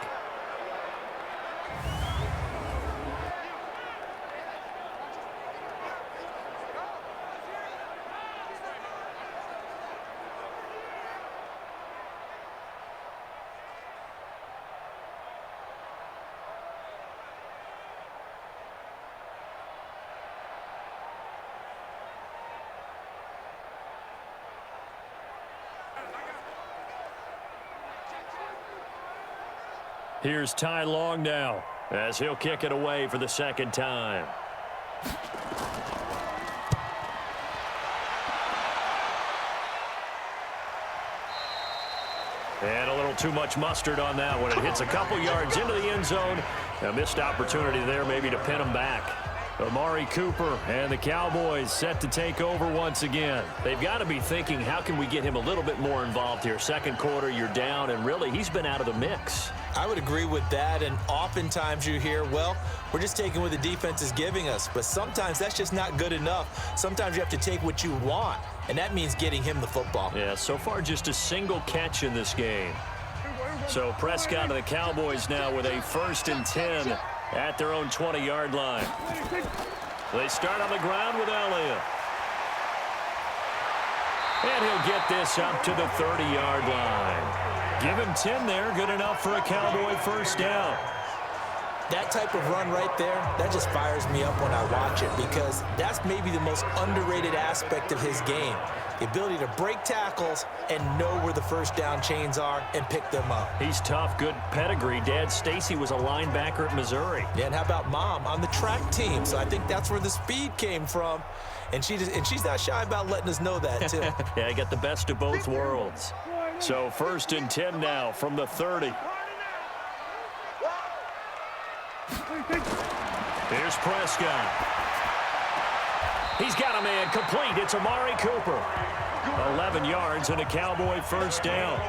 Here's Ty Long now as he'll kick it away for the 2nd time. And a little too much mustard on that one. It hits a couple yards into the end zone. A missed opportunity there maybe to pin him back. Amari Cooper and the Cowboys set to take over once again. They've got to be thinking, how can we get him a little bit more involved here? 2nd quarter, you're down, and really, he's been out of the mix. I would agree with that, and oftentimes you hear, well, we're just taking what the defense is giving us, but sometimes that's just not good enough. Sometimes you have to take what you want, and that means getting him the football. Yeah, so far just a single catch in this game. So Prescott and the Cowboys now with a 1st and 10 at their own 20-yard line. They start on the ground with Elliott. And he'll get this up to the 30-yard line. Give him 10 there, good enough for a Cowboy 1st down. That type of run right there, that just fires me up when I watch it because that's maybe the most underrated aspect of his game. The ability to break tackles and know where the 1st down chains are and pick them up. He's tough, good pedigree. Dad Stacy was a linebacker at Missouri. Yeah, and how about Mom on the track team? So I think that's where the speed came from. And she's not shy about letting us know that, too. Yeah, he got the best of both worlds. So 1st and 10 now from the 30. Here's Prescott. He's got a man complete. It's Amari Cooper. 11 yards and a Cowboy 1st down.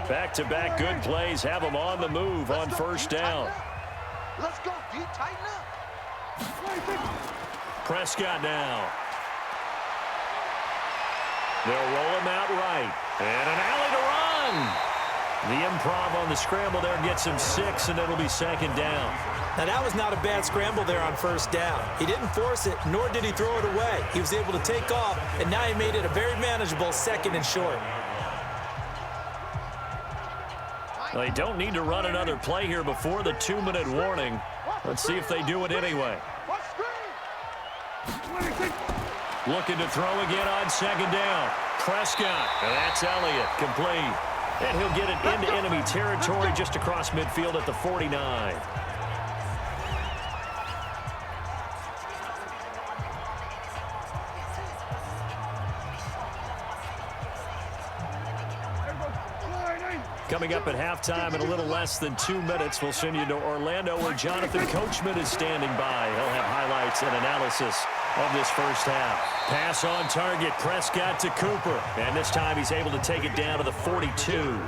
Back-to-back good plays have them on the move on first down. Let's go, D. Tighten up. Prescott now. They'll roll him out right. And an alley to run. The improv on the scramble there gets him 6, and it'll be second down. Now, that was not a bad scramble there on first down. He didn't force it, nor did he throw it away. He was able to take off, and now he made it a very manageable 2nd and short. They don't need to run another play here before the 2-minute warning. Let's see if they do it anyway. Looking to throw again on second down. Prescott, and that's Elliott, complete. And he'll get it into enemy territory just across midfield at the 49. Coming up at halftime in a little less than 2 minutes, we'll send you to Orlando where Jonathan Coachman is standing by. He'll have highlights and analysis of this first half. Pass on target, Prescott to Cooper. And this time he's able to take it down to the 42.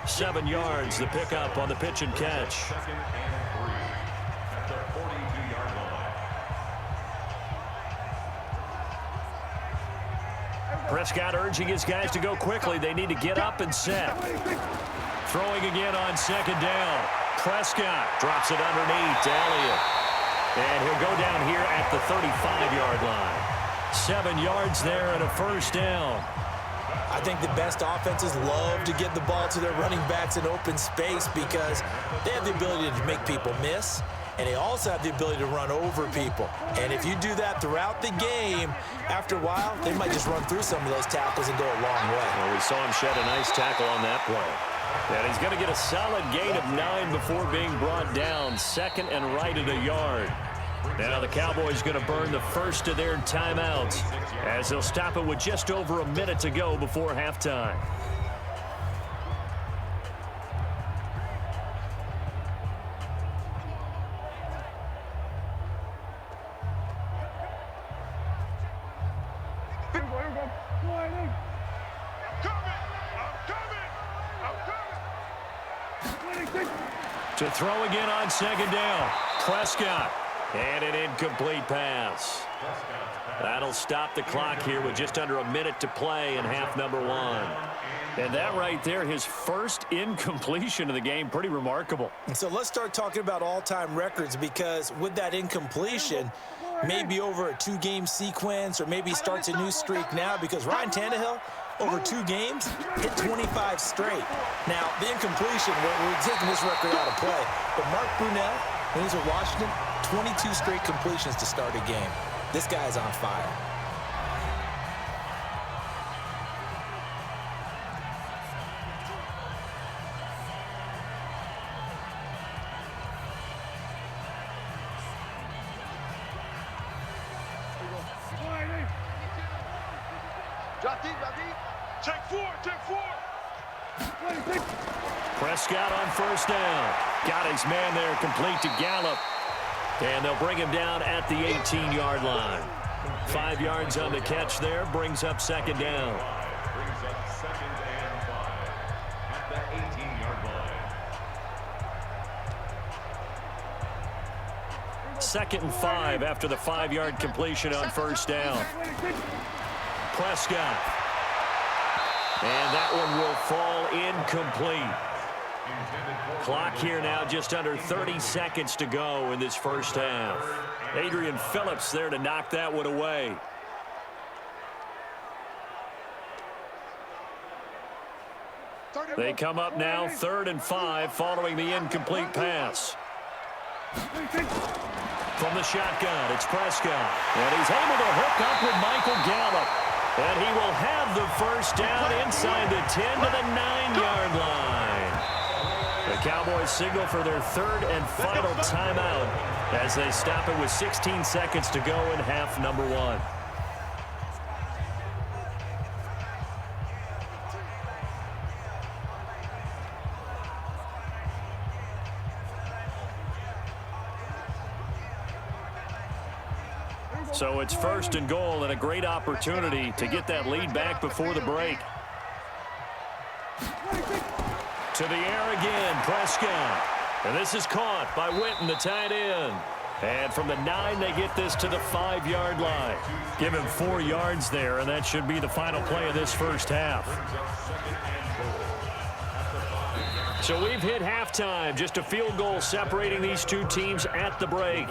7 yards, the pickup on the pitch and catch. 2nd and 3 at the 42-yard line. Prescott urging his guys to go quickly. They need to get up and set. Throwing again on second down. Prescott drops it underneath to Elliott. And he'll go down here at the 35-yard line. 7 yards there and a first down. I think the best offenses love to get the ball to their running backs in open space because they have the ability to make people miss, and they also have the ability to run over people. And if you do that throughout the game, after a while, they might just run through some of those tackles and go a long way. Well, we saw him shed a nice tackle on that play. And he's going to get a solid gain of 9 before being brought down. 2nd and right at a yard. Now the Cowboys going to burn the first of their timeouts as they'll stop it with just over a minute to go before halftime. To throw again on second down. Prescott. And an incomplete pass. That'll stop the clock here with just under a minute to play in half number 1. And that right there, his first incompletion of the game, pretty remarkable. So let's start talking about all-time records because with that incompletion, maybe over a 2-game sequence or maybe he starts a new streak now because Ryan Tannehill, over 2 games, hit 25 straight. Now, the incompletion, we're taking this record out of play. But Mark Brunell, when he's with Washington, 22 straight completions to start a game. This guy's on fire. Drop deep, drop deep. Take 4, take 4. Prescott on first down. Got his man there, complete to Gallup. And they'll bring him down at the 18-yard line. 5 yards on the catch there, brings up second down. Brings up 2nd and 5 at the 18-yard line. 2nd and 5 after the 5-yard completion on first down. Prescott. And that one will fall incomplete. Clock here now just under 30 seconds to go in this first half. Adrian Phillips there to knock that one away. They come up now 3rd and 5 following the incomplete pass. From the shotgun, it's Prescott. And he's able to hook up with Michael Gallup. And he will have the first down inside the 10 to the 9-yard line. The Cowboys signal for their 3rd and final timeout as they stop it with 16 seconds to go in half number 1. So it's 1st and goal and a great opportunity to get that lead back before the break. To the air again, Prescott. And this is caught by Witten, the tight end. And from the 9, they get this to the 5-yard line. Give him 4 yards there, and that should be the final play of this first half. So we've hit halftime. Just a field goal separating these two teams at the break.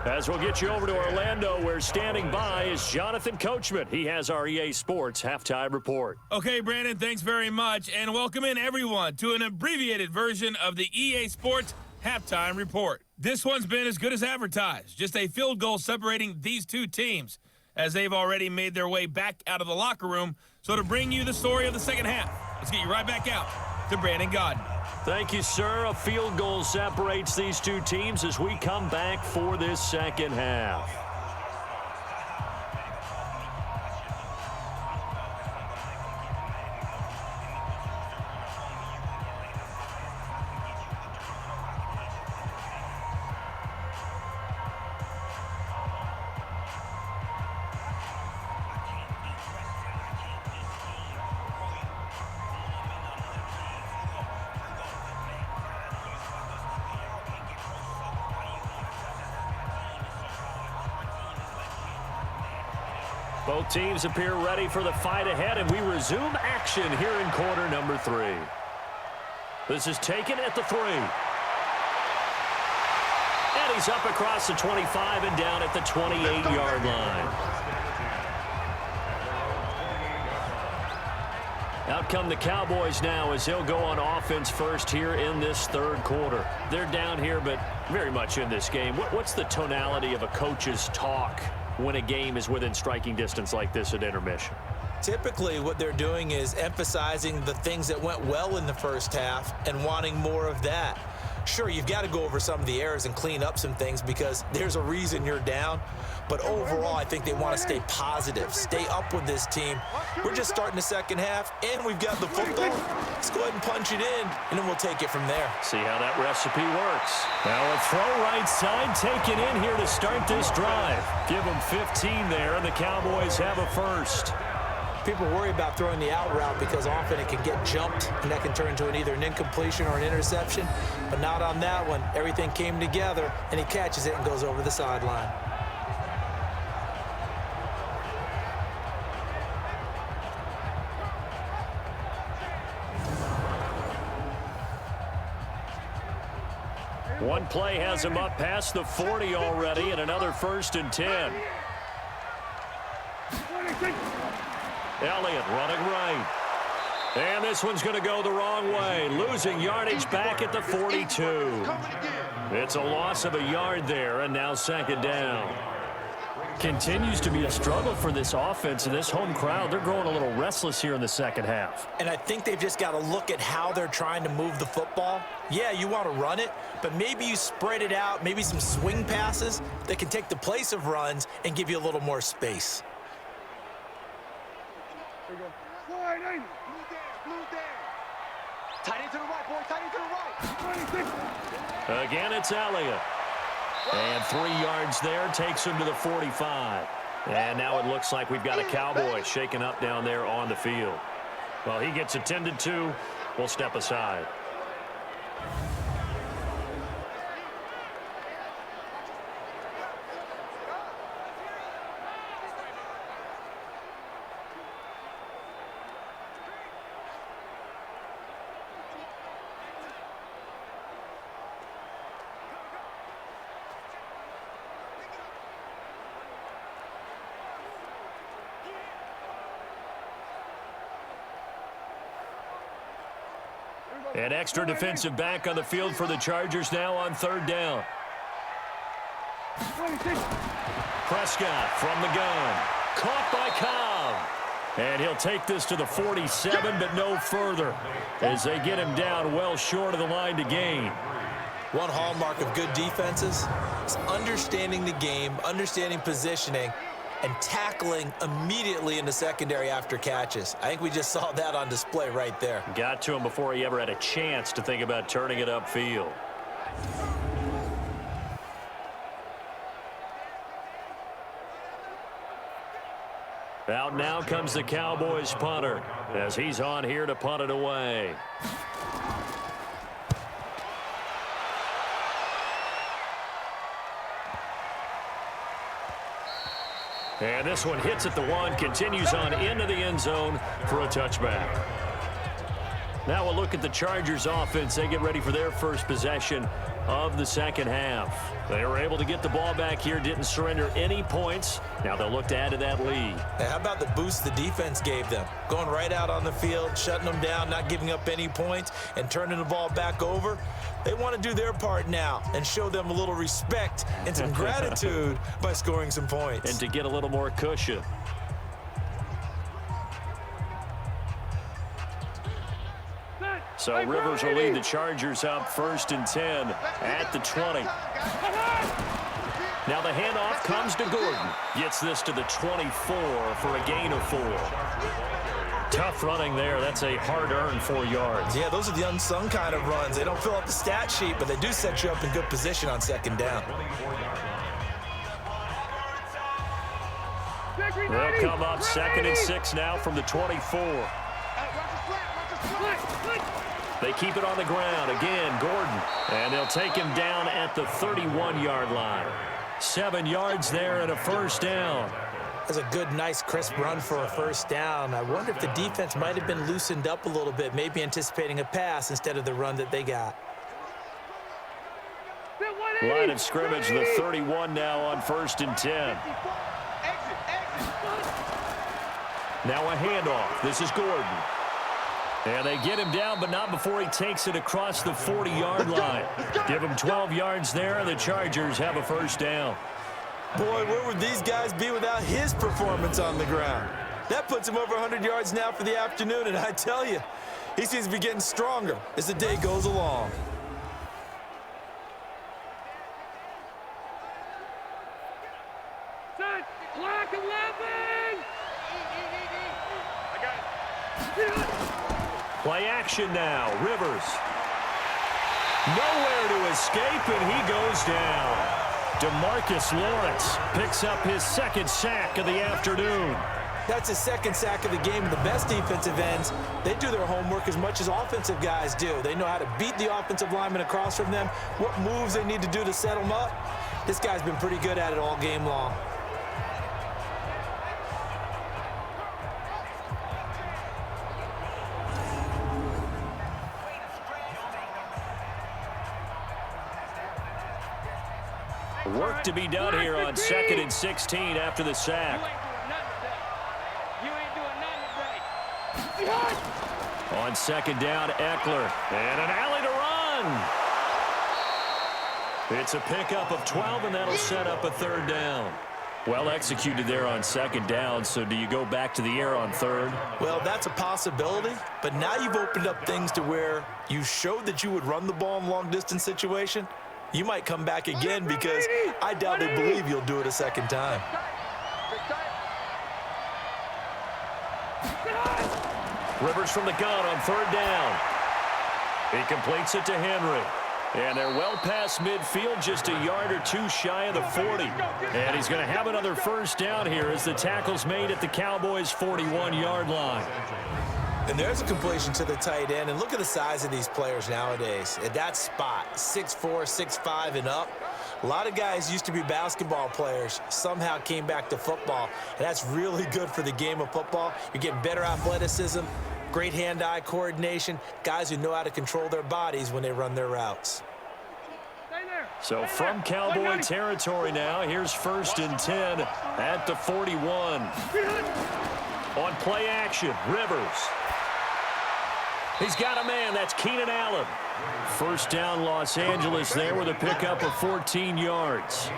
As we'll get you over to Orlando, where standing by is Jonathan Coachman. He has our EA Sports halftime report. Okay, Brandon, thanks very much. And welcome in, everyone, to an abbreviated version of the EA Sports halftime report. This one's been as good as advertised. Just a field goal separating these two teams, as they've already made their way back out of the locker room. So to bring you the story of the second half, let's get you right back out to Brandon Godden. Thank you, sir. A field goal separates these two teams as we come back for this second half. Both teams appear ready for the fight ahead, and we resume action here in quarter number 3. This is taken at the 3. And he's up across the 25 and down at the 28-yard line. Out come the Cowboys now as they'll go on offense first here in this third quarter. They're down here, but very much in this game. What's the tonality of a coach's talk when a game is within striking distance like this at intermission? Typically, what they're doing is emphasizing the things that went well in the first half and wanting more of that. Sure, you've got to go over some of the errors and clean up some things because there's a reason you're down. But overall, I think they want to stay positive, stay up with this team. We're just starting the second half, and we've got the football. Let's go ahead and punch it in, and then we'll take it from there. See how that recipe works. Now a throw right side taken in here to start this drive. Give them 15 there, and the Cowboys have a first. People worry about throwing the out route because often it can get jumped, and that can turn into either an incompletion or an interception. But not on that one. Everything came together, and he catches it and goes over the sideline. One play has him up past the 40 already, and another 1st and 10. Elliott running right. And this one's going to go the wrong way, losing yardage back at the 42. It's a loss of a yard there, and now second down. Continues to be a struggle for this offense, and this home crowd, they're growing a little restless here in the second half. And I think they've just got to look at how they're trying to move the football. Yeah, you want to run it, but maybe you spread it out, maybe some swing passes that can take the place of runs and give you a little more space. There you go. Slide in. Blue down. Tight end to the right, boy. Tight end to the right. 26. Again, it's Elliott. And 3 yards there takes him to the 45. And now it looks like we've got a Cowboy shaken up down there on the field. Well, he gets attended to. We'll step aside. An extra defensive back on the field for the Chargers now on third down. Prescott from the gun. Caught by Cobb. And he'll take this to the 47, but no further, as they get him down well short of the line to gain. One hallmark of good defenses is understanding the game, understanding positioning, and tackling immediately in the secondary after catches. I think we just saw that on display right there. Got to him before he ever had a chance to think about turning it upfield. Out now comes the Cowboys punter as he's on here to punt it away. And this one hits at the 1, continues on into the end zone for a touchback. Now we'll look at the Chargers offense. They get ready for their first possession of the second half. They were able to get the ball back here, didn't surrender any points. Now they'll look to add to that lead. Hey, how about the boost the defense gave them? Going right out on the field, shutting them down, not giving up any points, and turning the ball back over. They want to do their part now and show them a little respect and some gratitude by scoring some points. And to get a little more cushion. So Rivers will lead the Chargers up 1st and 10 at the 20. Now the handoff comes to Gordon. Gets this to the 24 for a gain of 4. Tough running there. That's a hard-earned 4 yards. Yeah, those are the unsung kind of runs. They don't fill up the stat sheet, but they do set you up in good position on second down. They'll come up 2nd and 6 now from the 24. They keep it on the ground. Again, Gordon. And they'll take him down at the 31-yard line. 7 yards there and a first down. That's a good, nice, crisp run for a first down. I wonder if the defense might have been loosened up a little bit, maybe anticipating a pass instead of the run that they got. Line of scrimmage, the 31 now on 1st and 10. Now a handoff. This is Gordon. And they get him down, but not before he takes it across the 40-yard line. Give him 12 yards there, and the Chargers have a first down. Boy, where would these guys be without his performance on the ground? That puts him over 100 yards now for the afternoon, and I tell you, he seems to be getting stronger as the day goes along. Clock 11! I got it. Play action now. Rivers. Nowhere to escape, and he goes down. DeMarcus Lawrence picks up his 2nd sack of the afternoon. That's his 2nd sack of the game. And the best defensive ends, they do their homework as much as offensive guys do. They know how to beat the offensive lineman across from them, what moves they need to do to set them up. This guy's been pretty good at it all game long. Work to be done here on 2nd and 16 after the sack. You ain't doing nothing today. On 2nd down, Eckler. And an alley to run. It's a pickup of 12, and that'll set up a 3rd down. Well executed there on 2nd down, so do you go back to the air on 3rd? Well, that's a possibility, but now you've opened up things to where you showed that you would run the ball in long-distance situation. You might come back again because I doubt they believe you'll do it a 2nd time. Rivers from the gun on 3rd down. He completes it to Henry. And they're well past midfield, just a yard or 2 shy of the 40. And he's going to have another first down here as the tackle's made at the Cowboys' 41-yard line. And there's a completion to the tight end. And look at the size of these players nowadays. At that spot, 6'4", 6'5", and up. A lot of guys used to be basketball players, somehow came back to football. And that's really good for the game of football. You're getting better athleticism, great hand-eye coordination, guys who know how to control their bodies when they run their routes. So from Cowboy territory now, here's 1st and 10 at the 41. On play action, Rivers. He's got a man. That's Keenan Allen. First down, Los Angeles there with a pickup of 14 yards.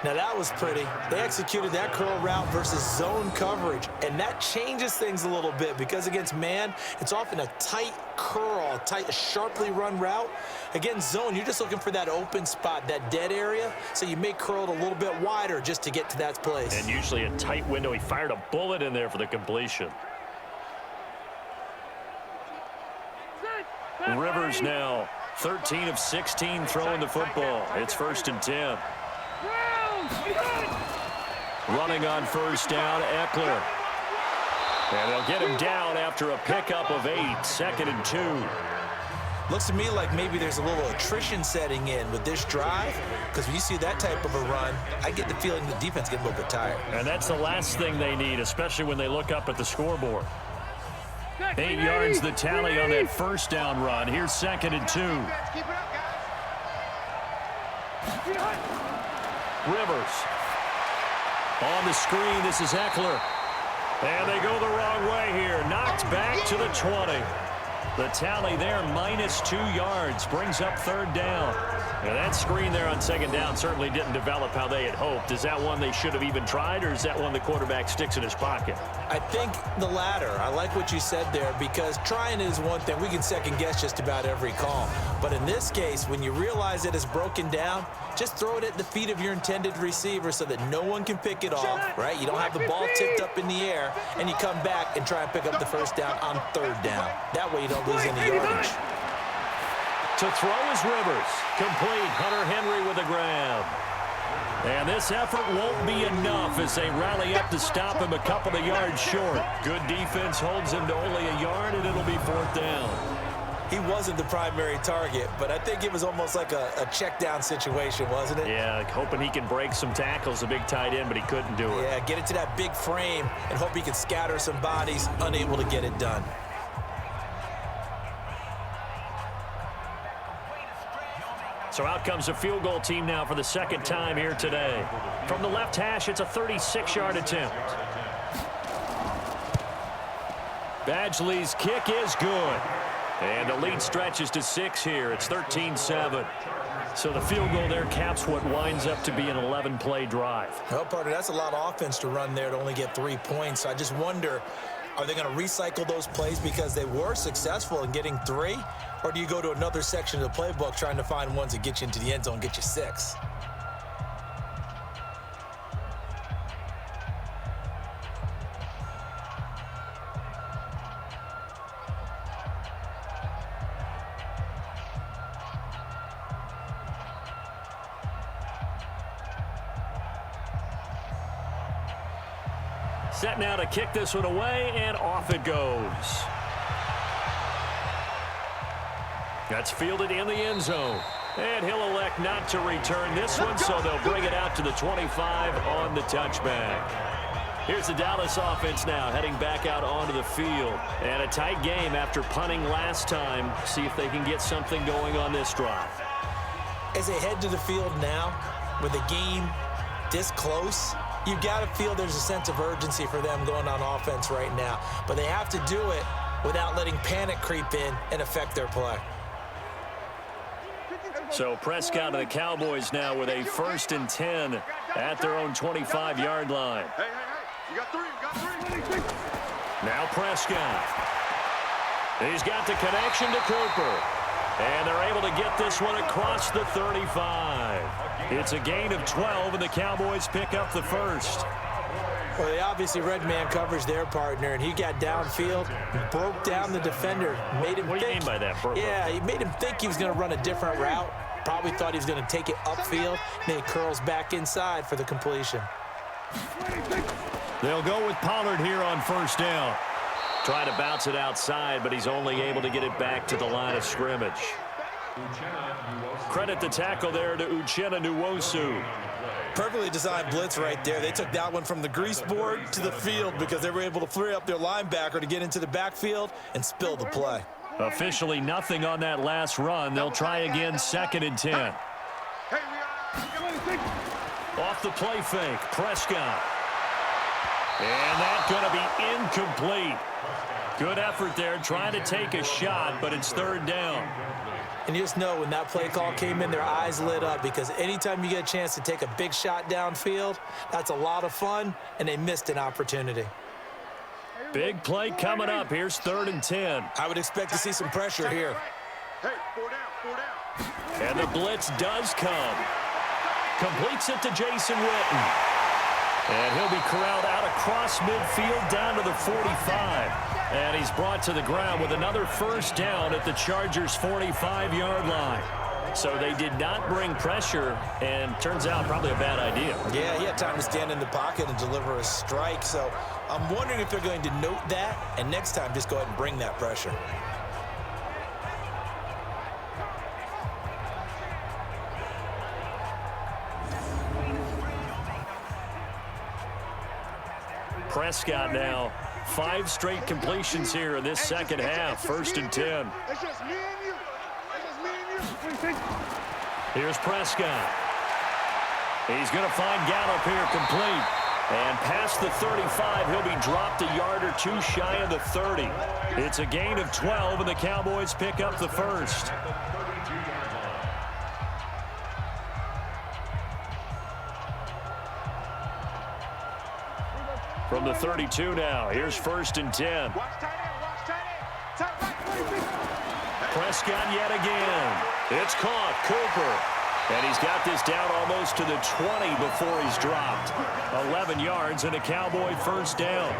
Now that was pretty. They executed that curl route versus zone coverage, and that changes things a little bit because against man, it's often a tight curl, a sharply run route. Against zone, you're just looking for that open spot, that dead area, so you may curl it a little bit wider just to get to that place. And usually a tight window. He fired a bullet in there for the completion. Rivers now 13 of 16 throwing the football. It's 1st and 10. Running on first down, Eckler. And they'll get him down after a pickup of 8, 2nd and 2. Looks to me like maybe there's a little attrition setting in with this drive, because when you see that type of a run, I get the feeling the defense getting a little bit tired. And that's the last thing they need, especially when they look up at the scoreboard. 8 yards the tally on that first down run. Here's 2nd and 2. Rivers. On the screen, this is Eckler. And they go the wrong way here. Knocked back to the 20. The tally there, -2 yards, brings up 3rd down. Now that screen there on 2nd down certainly didn't develop how they had hoped. Is that one they should have even tried, or is that one the quarterback sticks in his pocket? I think the latter. I like what you said there, because trying is one thing. We can second guess just about every call. But in this case, when you realize it is broken down, just throw it at the feet of your intended receiver so that no one can pick it off, right? You don't have the ball tipped up in the air, and you come back and try and pick up the 1st down on 3rd down. That way you don't lose any yardage. To throw is Rivers. Complete. Hunter Henry with a grab. And this effort won't be enough as they rally up to stop him a couple of yards short. Good defense holds him to only a yard, and it'll be 4th down. He wasn't the primary target, but I think it was almost like a check down situation, wasn't it? Yeah, hoping he can break some tackles, a big tight end, but he couldn't do it. Yeah, get it to that big frame and hope he can scatter some bodies, unable to get it done. So out comes a field goal team now for the 2nd time here today. From the left hash, it's a 36-yard attempt. Badgley's kick is good. And the lead stretches to 6 here. It's 13-7. So the field goal there caps what winds up to be an 11-play drive. Well, partner, that's a lot of offense to run there to only get 3 points. I just wonder, are they going to recycle those plays because they were successful in getting 3? Or do you go to another section of the playbook trying to find ones that get you into the end zone, get you 6? Set now to kick this one away, and off it goes. That's fielded in the end zone. And he'll elect not to return this one, so they'll bring it out to the 25 on the touchback. Here's the Dallas offense now heading back out onto the field. And a tight game after punting last time. See if they can get something going on this drive. As they head to the field now, with the game this close, you've got to feel there's a sense of urgency for them going on offense right now. But they have to do it without letting panic creep in and affect their play. So Prescott and the Cowboys now with a 1st and 10 at their own 25-yard line. Hey, you got 3, you got 3. Now Prescott. He's got the connection to Cooper. And they're able to get this one across the 35. It's a gain of 12, and the Cowboys pick up the 1st. Well, they obviously read man coverage their partner, and he got downfield, broke down the defender, made him What do you mean by that, Burko? Yeah, he made him think he was going to run a different route. Probably thought he was going to take it upfield, and he curls back inside for the completion. They'll go with Pollard here on 1st down. Trying to bounce it outside, but he's only able to get it back to the line of scrimmage. Credit the tackle there to Uchenna Nwosu. Perfectly designed blitz right there. They took that one from the grease board to the field because they were able to free up their linebacker to get into the backfield and spill the play. Officially nothing on that last run. They'll try again, 2nd and 10. Off the play fake, Prescott. And that's going to be incomplete. Good effort there, trying to take a shot, but it's 3rd down. And you just know when that play call came in, their eyes lit up, because anytime you get a chance to take a big shot downfield, that's a lot of fun, and they missed an opportunity. Big play coming up. Here's 3rd and 10. I would expect to see some pressure here. Hey, 4 down. And the blitz does come. Completes it to Jason Witten. And he'll be corralled out across midfield down to the 45. And he's brought to the ground with another 1st down at the Chargers' 45-yard line. So they did not bring pressure, and turns out probably a bad idea. Yeah, he had time to stand in the pocket and deliver a strike. So I'm wondering if they're going to note that, and next time just go ahead and bring that pressure. Prescott now. 5 straight completions here in this second half. 1st and 10. It's just me and you. It's just me and you. Here's Prescott. He's going to find Gallup here complete. And past the 35, he'll be dropped a yard or 2 shy of the 30. It's a gain of 12, and the Cowboys pick up the first. From the 32 now, here's 1st and 10. Prescott yet again. It's caught. Cooper. And he's got this down almost to the 20 before he's dropped. 11 yards and a Cowboy first down.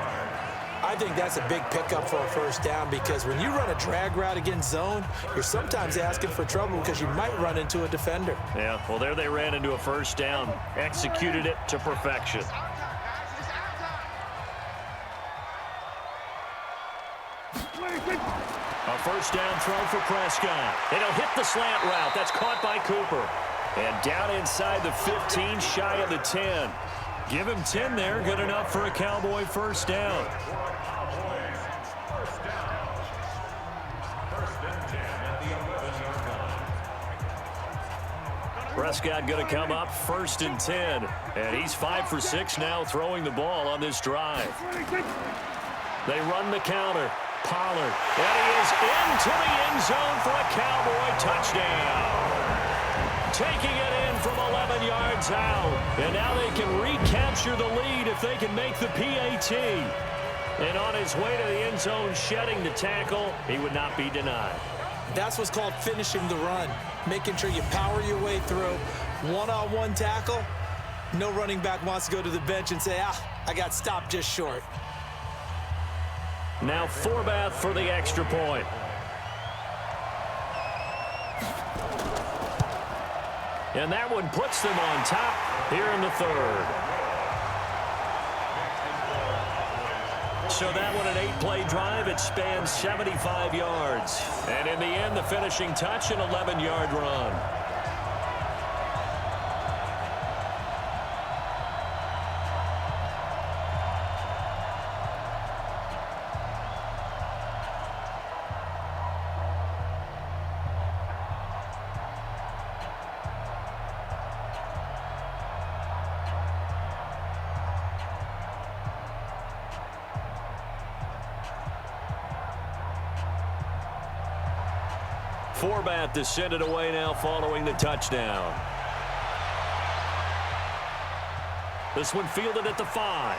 I think that's a big pickup for a first down because when you run a drag route against zone, you're sometimes asking for trouble because you might run into a defender. Yeah, well, there they ran into a first down. Executed it to perfection. A first down throw for Prescott. And he'll hit the slant route. That's caught by Cooper. And down inside the 15, shy of the 10. Give him 10 there. Good enough for a Cowboy first down. Prescott going to come up 1st and 10. And he's 5 for 6 now throwing the ball on this drive. They run the counter. Pollard. And he is into the end zone for a Cowboy touchdown. Taking it in from 11 yards out. And now they can recapture the lead if they can make the PAT. And on his way to the end zone, shedding the tackle, he would not be denied. That's what's called finishing the run. Making sure you power your way through. One-on-one tackle. No running back wants to go to the bench and say, I got stopped just short. Now Forbath for the extra point. And that one puts them on top here in the 3rd. So that one, an 8-play drive. It spans 75 yards. And in the end, the finishing touch, an 11-yard run. Forbath descended away now following the touchdown. This one fielded at the 5.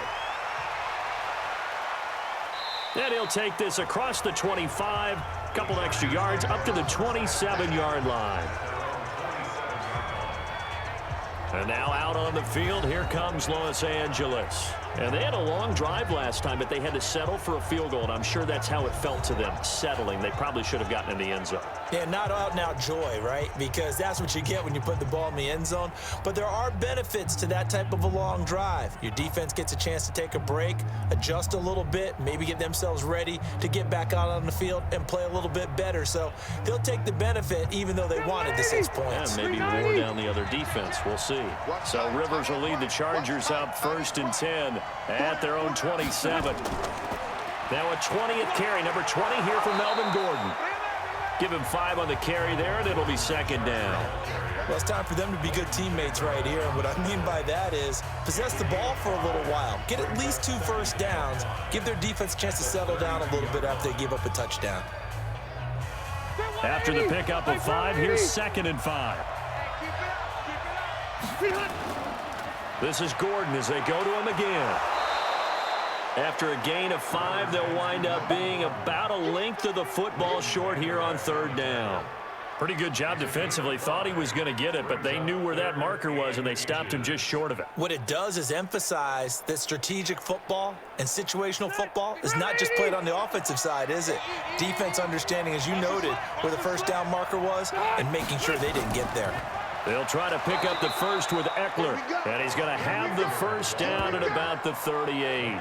And he'll take this across the 25. Couple extra yards up to the 27-yard line. And now out on the field, here comes Los Angeles. And they had a long drive last time, but they had to settle for a field goal, and I'm sure that's how it felt to them, settling. They probably should have gotten in the end zone. Yeah, not out-and-out joy, right? Because that's what you get when you put the ball in the end zone. But there are benefits to that type of a long drive. Your defense gets a chance to take a break, adjust a little bit, maybe get themselves ready to get back out on the field and play a little bit better. So they'll take the benefit even though they wanted the 6 points. And maybe wore down the other defense. We'll see. So Rivers will lead the Chargers up 1st and 10 at their own 27. Now a 20th carry, number 20 here for Melvin Gordon. Give him 5 on the carry there, and it'll be 2nd down. Well, it's time for them to be good teammates right here. And what I mean by that is possess the ball for a little while. Get at least 2 first downs. Give their defense a chance to settle down a little bit after they give up a touchdown. After the pickup of 5, here's 2nd and 5. This is Gordon as they go to him again. After a gain of 5, they'll wind up being about a length of the football short here on 3rd down. Pretty good job defensively. Thought he was going to get it, but they knew where that marker was, and they stopped him just short of it. What it does is emphasize that strategic football and situational football is not just played on the offensive side, is it? Defense understanding, as you noted, where the first down marker was and making sure they didn't get there. They'll try to pick up the first with Eckler, and he's going to have the first down at about the 38.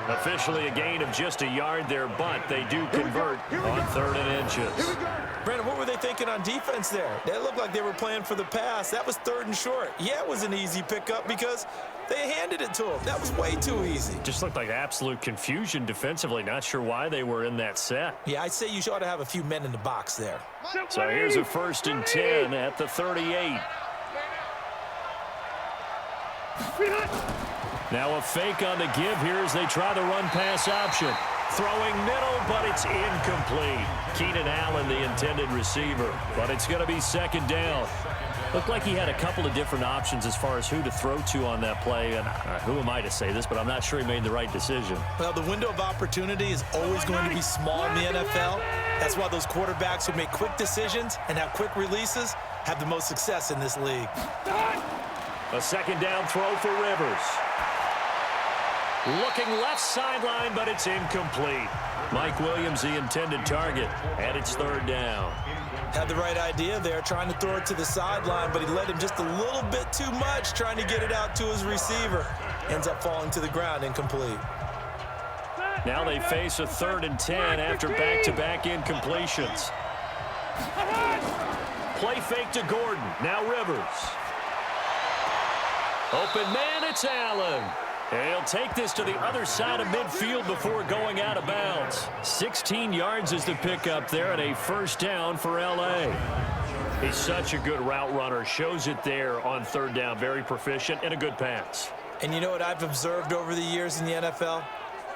Officially a gain of just a yard there, but they do convert on 3rd and inches. Brandon, what were they thinking on defense there? That looked like they were playing for the pass. That was 3rd and short. Yeah, it was an easy pickup because They handed it to him. That was way too easy. Just looked like absolute confusion defensively. Not sure why they were in that set. Yeah, I'd say you ought to have a few men in the box there. So here's a 1st and 10 at the 38. Now a fake on the give here as they try the run-pass option. Throwing middle, but it's incomplete. Keenan Allen, the intended receiver, but it's going to be 2nd down. Looked like he had a couple of different options as far as who to throw to on that play, and who am I to say this, but I'm not sure he made the right decision. Well, the window of opportunity is always going to be small in the NFL. That's why those quarterbacks who make quick decisions and have quick releases have the most success in this league. A 2nd down throw for Rivers. Looking left sideline, but it's incomplete. Mike Williams, the intended target, and it's 3rd down. Had the right idea there, trying to throw it to the sideline, but he led him just a little bit too much, trying to get it out to his receiver. Ends up falling to the ground, incomplete. Now they face a 3rd and 10 after back-to-back incompletions. Play fake to Gordon. Now Rivers. Open man, it's Allen. He'll take this to the other side of midfield before going out of bounds. 16 yards is the pickup there, and a 1st down for L.A. He's such a good route runner. Shows it there on 3rd down. Very proficient and a good pass. And you know what I've observed over the years in the NFL?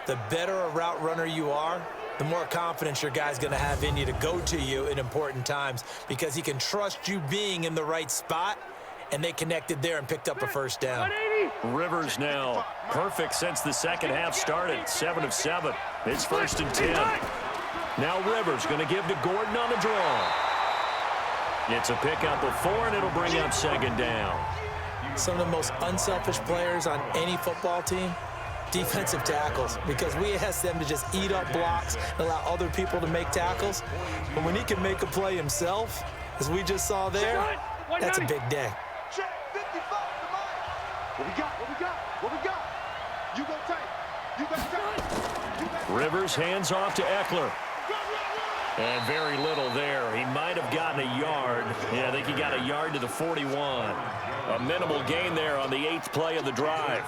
The better a route runner you are, the more confidence your guy's going to have in you to go to you in important times because he can trust you being in the right spot, and they connected there and picked up a 1st down. Rivers now perfect since the 2nd half started. 7 of 7. It's 1st and 10. Now Rivers going to give to Gordon on the draw. It's a pickup of 4, and it'll bring up 2nd down. Some of the most unselfish players on any football team, defensive tackles, because we ask them to just eat up blocks and allow other people to make tackles. But when he can make a play himself, as we just saw there, that's a big day. What we got? What we got? What we got? You go tight. You go tight. Rivers hands off to Eckler. And very little there. He might have gotten a yard. Yeah, I think he got a yard to the 41. A minimal gain there on the 8th play of the drive.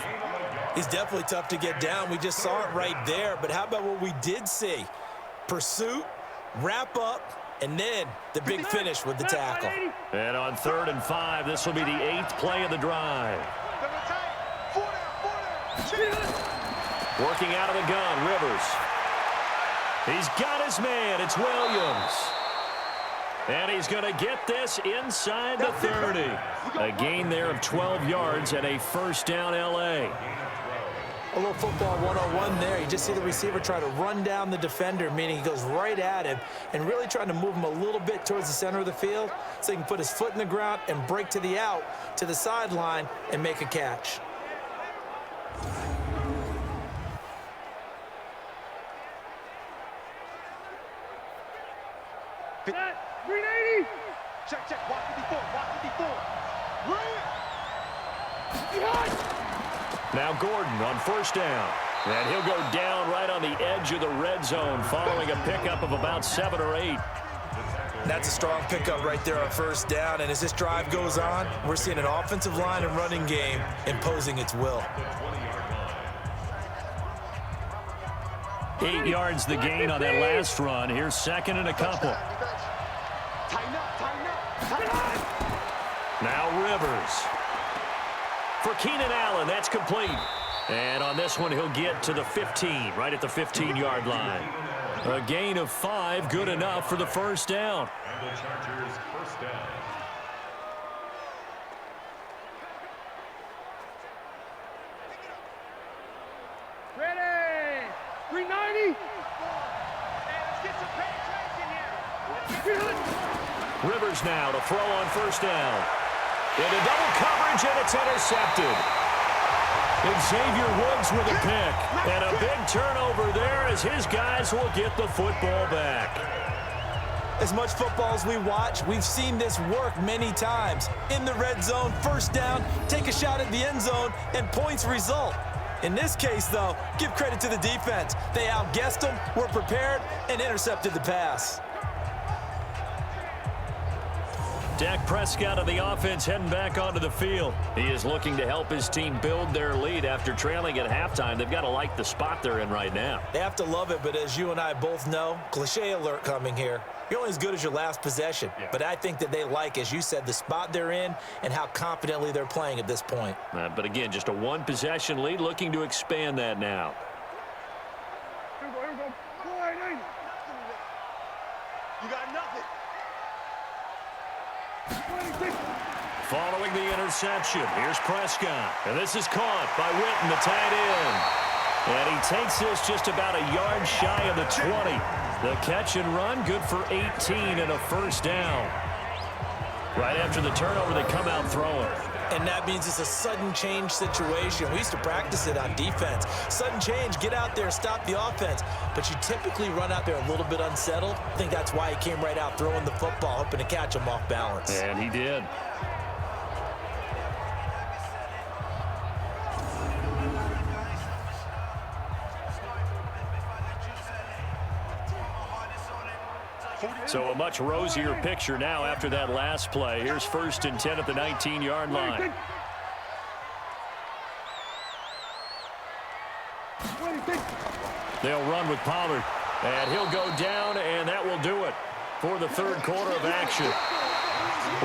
He's definitely tough to get down. We just saw it right there. But how about what we did see? Pursuit, wrap up, and then the big finish with the tackle. And on 3rd and 5, this will be the 8th play of the drive. Working out of the gun, Rivers. He's got his man. It's Williams. And he's going to get this inside the 30. A gain there of 12 yards and a 1st down L.A. A little football 101 there. You just see the receiver try to run down the defender, meaning he goes right at him and really trying to move him a little bit towards the center of the field so he can put his foot in the ground and break to the out, to the sideline, and make a catch. Set, 380. Check, check. Watch 54. Watch 54. Now Gordon on 1st down. And he'll go down right on the edge of the red zone following a pickup of about 7 or 8. That's a strong pickup right there on 1st down. And as this drive goes on, we're seeing an offensive line and running game imposing its will. 8 yards the gain on that last run. Here's 2nd and a couple. Tighten up, tighten up, tighten up. Now Rivers. For Keenan Allen, that's complete. And on this one, he'll get to the 15, right at the 15-yard line. A gain of 5, good enough for the 1st down. And the Chargers' 1st down. Ready. 390. Let's get some penetration here. Rivers now to throw on 1st down. Into double coverage, and it's intercepted. Xavier Woods with a pick. And a big turnover there as his guys will get the football back. As much football as we watch, we've seen this work many times. In the red zone, 1st down, take a shot at the end zone, and points result. In this case, though, give credit to the defense. They outguessed them, were prepared, and intercepted the pass. Dak Prescott of the offense heading back onto the field. He is looking to help his team build their lead after trailing at halftime. They've got to like the spot they're in right now. They have to love it, but as you and I both know, cliche alert coming here. You're only as good as your last possession. But I think that they like, as you said, the spot they're in and how confidently they're playing at this point. But again, just a one-possession lead, looking to expand that now. Here we go. Wide, ain't it? You got nothing. 26. Following the interception, here's Prescott. And this is caught by Witten, the tight end. And he takes this just about a yard shy of the 20. The catch and run, good for 18 and a first down. Right after the turnover, they come out throwing. And that means it's a sudden change situation. We used to practice it on defense. Sudden change, get out there, stop the offense. But you typically run out there a little bit unsettled. I think that's why he came right out throwing the football, hoping to catch him off balance. And he did. So a much rosier picture now after that last play. Here's 1st and 10 at the 19-yard line. 26. They'll run with Pollard. And he'll go down, and that will do it for the third quarter of action.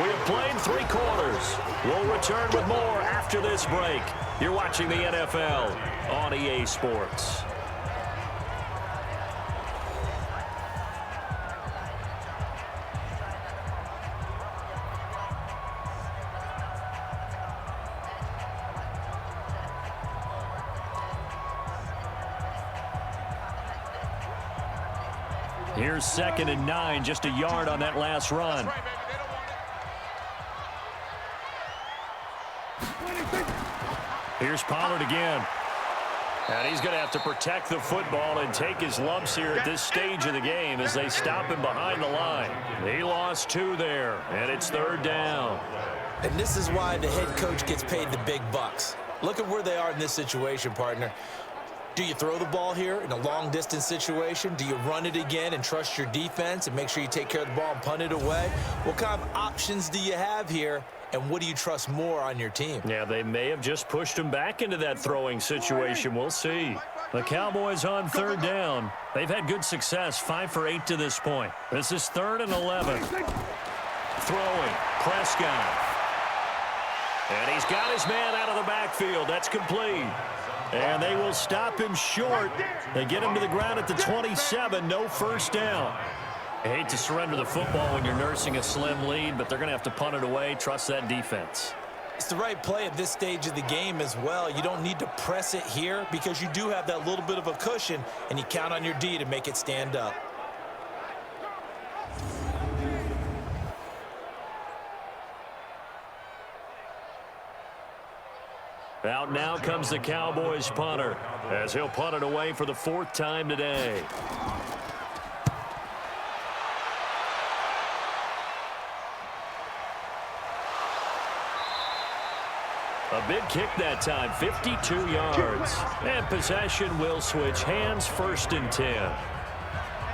We have played 3 quarters. We'll return with more after this break. You're watching the NFL on EA Sports. Here's 2nd and 9, just a yard on that last run. Here's Pollard again. And he's going to have to protect the football and take his lumps here at this stage of the game as they stop him behind the line. He lost 2 there, and it's 3rd down. And this is why the head coach gets paid the big bucks. Look at where they are in this situation, partner. Do you throw the ball here in a long-distance situation? Do you run it again and trust your defense and make sure you take care of the ball and punt it away? What kind of options do you have here, and what do you trust more on your team? Yeah, they may have just pushed him back into that throwing situation. We'll see. The Cowboys on 3rd down. They've had good success, 5 for 8 to this point. This is 3rd and 11. Throwing, Prescott. And he's got his man out of the backfield. That's complete. And they will stop him short. They get him to the ground at the 27. No first down. I hate to surrender the football when you're nursing a slim lead, but they're going to have to punt it away. Trust that defense. It's the right play at this stage of the game as well. You don't need to press it here because you do have that little bit of a cushion, and you count on your D to make it stand up. Out now comes the Cowboys punter as he'll punt it away for the 4th time today. A big kick that time, 52 yards. And possession will switch hands, 1st and 10.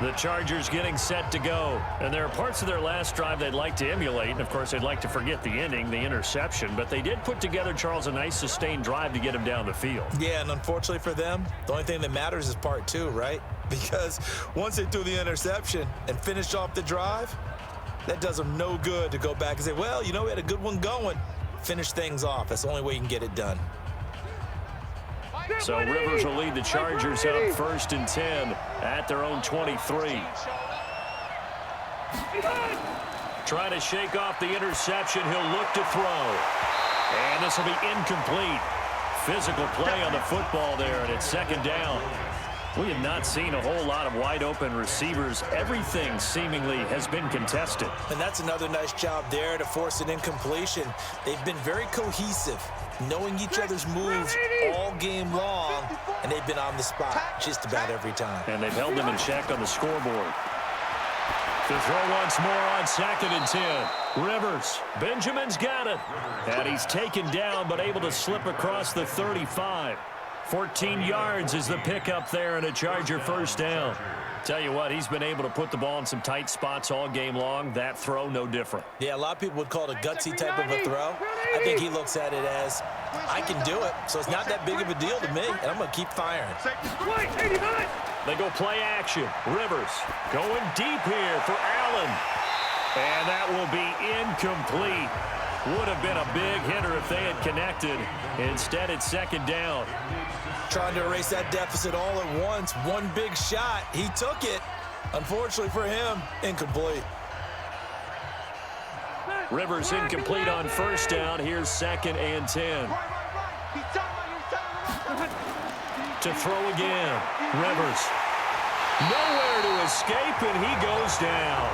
The Chargers getting set to go. And there are parts of their last drive they'd like to emulate. And, of course, they'd like to forget the ending, the interception. But they did put together, Charles, a nice sustained drive to get him down the field. Yeah, and unfortunately for them, the only thing that matters is part 2, right? Because once they threw the interception and finished off the drive, that does them no good to go back and say, well, you know, we had a good one going. Finish things off. That's the only way you can get it done. So Rivers will lead the Chargers up 1st and 10 at their own 23. Trying to shake off the interception. He'll look to throw. And this will be incomplete. Physical play on the football there, and it's 2nd down. We have not seen a whole lot of wide-open receivers. Everything seemingly has been contested. And that's another nice job there to force an incompletion. They've been very cohesive, knowing each other's moves all game long, and they've been on the spot just about every time. And they've held them in check on the scoreboard. To throw once more on 2nd and 10. Rivers, Benjamin's got it. And he's taken down, but able to slip across the 35. 14 yards is the pickup there and a Charger 1st down. Tell you what, he's been able to put the ball in some tight spots all game long. That throw, no different. Yeah, a lot of people would call it a gutsy type of a throw. I think he looks at it as, I can do it, so it's not that big of a deal to me, and I'm going to keep firing. They go play action. Rivers going deep here for Allen. And that will be incomplete. Would have been a big hitter if they had connected. Instead, it's second down. Trying to erase that deficit all at once. One big shot. He took it. Unfortunately for him, incomplete. Rivers incomplete on first down. Here's 2nd and 10. To throw again. Rivers. Nowhere to escape, and he goes down.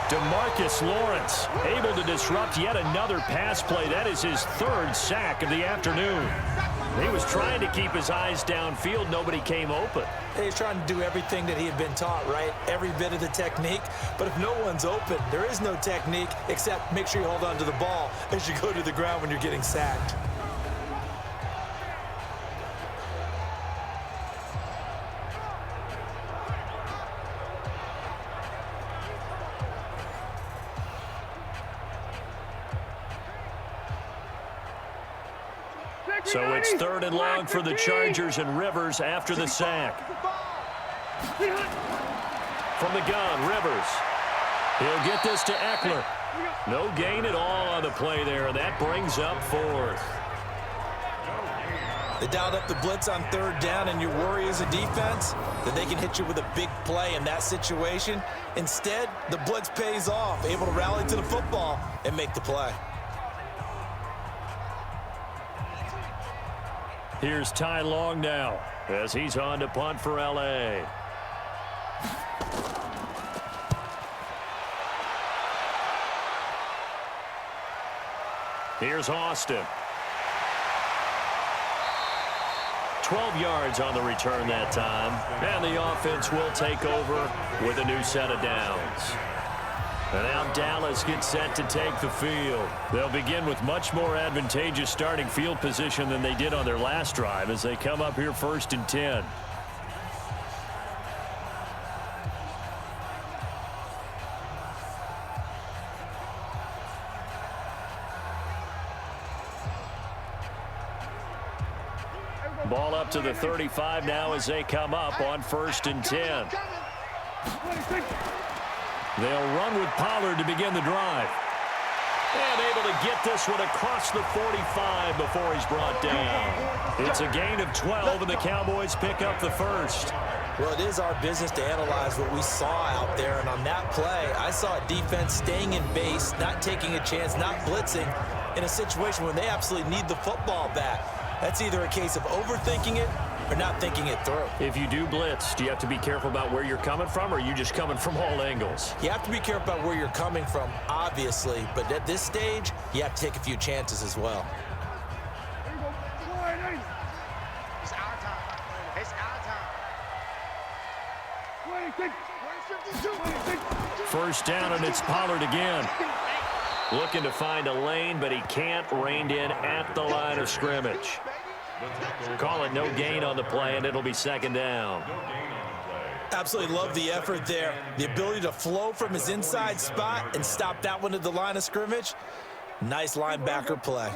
DeMarcus Lawrence able to disrupt yet another pass play. That is his 3rd sack of the afternoon. He was trying to keep his eyes downfield. Nobody came open. He's trying to do everything that he had been taught, right? Every bit of the technique. But if no one's open, there is no technique except make sure you hold on to the ball as you go to the ground when you're getting sacked. So it's 3rd and long for the Chargers, and Rivers after the sack. From the gun, Rivers. He'll get this to Eckler. No gain at all on the play there, and that brings up 4th. They dialed up the blitz on 3rd down, and your worry as a defense that they can hit you with a big play in that situation. Instead, the blitz pays off, able to rally to the football and make the play. Here's Ty Long now as he's on to punt for L.A. Here's Austin. 12 yards on the return that time. And the offense will take over with a new set of downs. And now Dallas gets set to take the field. They'll begin with much more advantageous starting field position than they did on their last drive as they come up here 1st and 10. Ball up to the 35 now as they come up on 1st and 10. They'll run with Pollard to begin the drive. And able to get this one across the 45 before he's brought down. It's a gain of 12, and the Cowboys pick up the 1st. Well, it is our business to analyze what we saw out there, and on that play, I saw a defense staying in base, not taking a chance, not blitzing, in a situation when they absolutely need the football back. That's either a case of overthinking it or not thinking it through. If you do blitz, do you have to be careful about where you're coming from, or are you just coming from all angles? You have to be careful about where you're coming from, obviously, but at this stage, you have to take a few chances as well. It's our time. It's our time. 1st down, and it's Pollard again. Looking to find a lane, but he can't. Reined in at the line of scrimmage. Call it no gain on the play, and it'll be 2nd down. Absolutely love the effort there. The ability to flow from his inside spot and stop that one at the line of scrimmage. Nice linebacker play.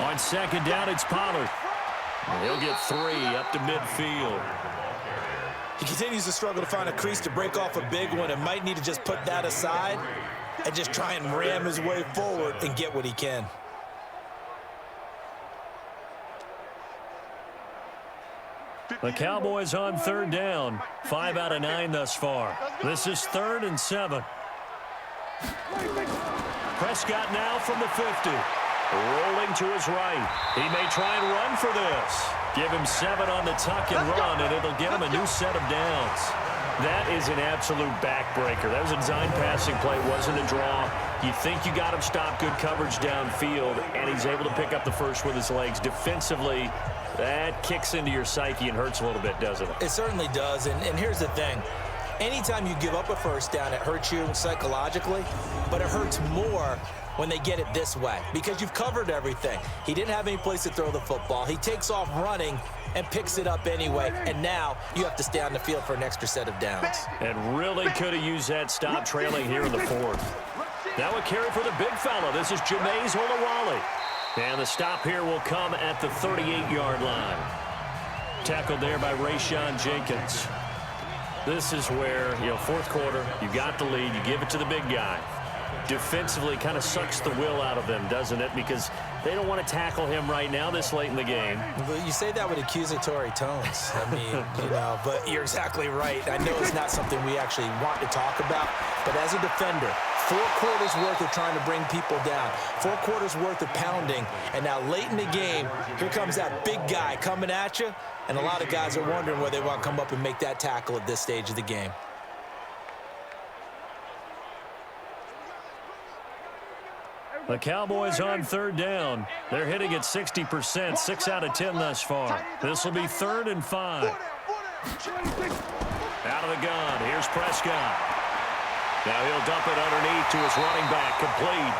On 2nd down, it's Pollard. He'll get 3 up to midfield. He continues to struggle to find a crease to break off a big one and might need to just put that aside and just try and ram his way forward and get what he can. The Cowboys on 3rd down. 5 out of 9 thus far. This is 3rd and 7. Prescott now from the 50. Rolling to his right. He may try and run for this. Give him 7 on the tuck and run, and it'll get him a new set of downs. That is an absolute backbreaker. That was a design passing play. Wasn't a draw. You think you got him stopped, good coverage downfield, and he's able to pick up the 1st with his legs. Defensively, that kicks into your psyche and hurts a little bit, doesn't it? It certainly does, and here's the thing. Anytime you give up a first down, it hurts you psychologically, but it hurts more when they get it this way because you've covered everything. He didn't have any place to throw the football. He takes off running and picks it up anyway, and now you have to stay on the field for an extra set of downs. And really could have used that stop trailing here in the fourth. Now a carry for the big fella. This is Jameis Olawale. And the stop here will come at the 38-yard line. Tackled there by Rayshon Jenkins. This is where, fourth quarter, you got the lead, you give it to the big guy. Defensively kind of sucks the will out of them, doesn't it? Because they don't want to tackle him right now this late in the game. Well, you say that with accusatory tones. I mean, but you're exactly right. I know it's not something we actually want to talk about, but as a defender, 4 quarters worth of trying to bring people down, 4 quarters worth of pounding, and now late in the game, here comes that big guy coming at you, and a lot of guys are wondering whether they want to come up and make that tackle at this stage of the game. The Cowboys on third down. They're hitting at 60%, 6 out of 10 thus far. This will be 3rd and 5. Out of the gun, here's Prescott. Now he'll dump it underneath to his running back, complete.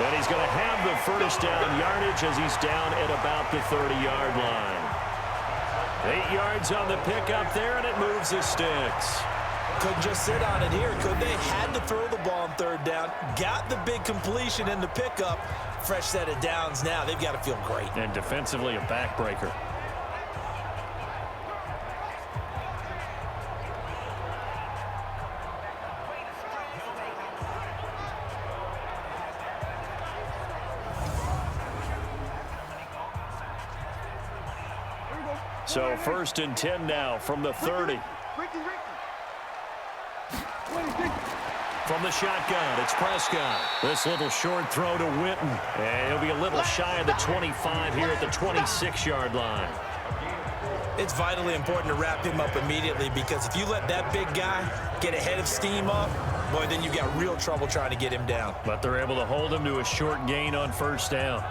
And he's going to have the first down yardage as he's down at about the 30-yard line. 8 yards on the pickup there, and it moves the sticks. Couldn't just sit on it here, could they? Had to throw the ball on third down. Got the big completion in the pickup. Fresh set of downs now. They've got to feel great. And defensively, a backbreaker. So 1st and 10 now from the 30. From the shotgun, it's Prescott. This little short throw to Witten. And he'll be a little shy of the 25 here at the 26-yard line. It's vitally important to wrap him up immediately because if you let that big guy get ahead of steam up, boy, then you've got real trouble trying to get him down. But they're able to hold him to a short gain on first down.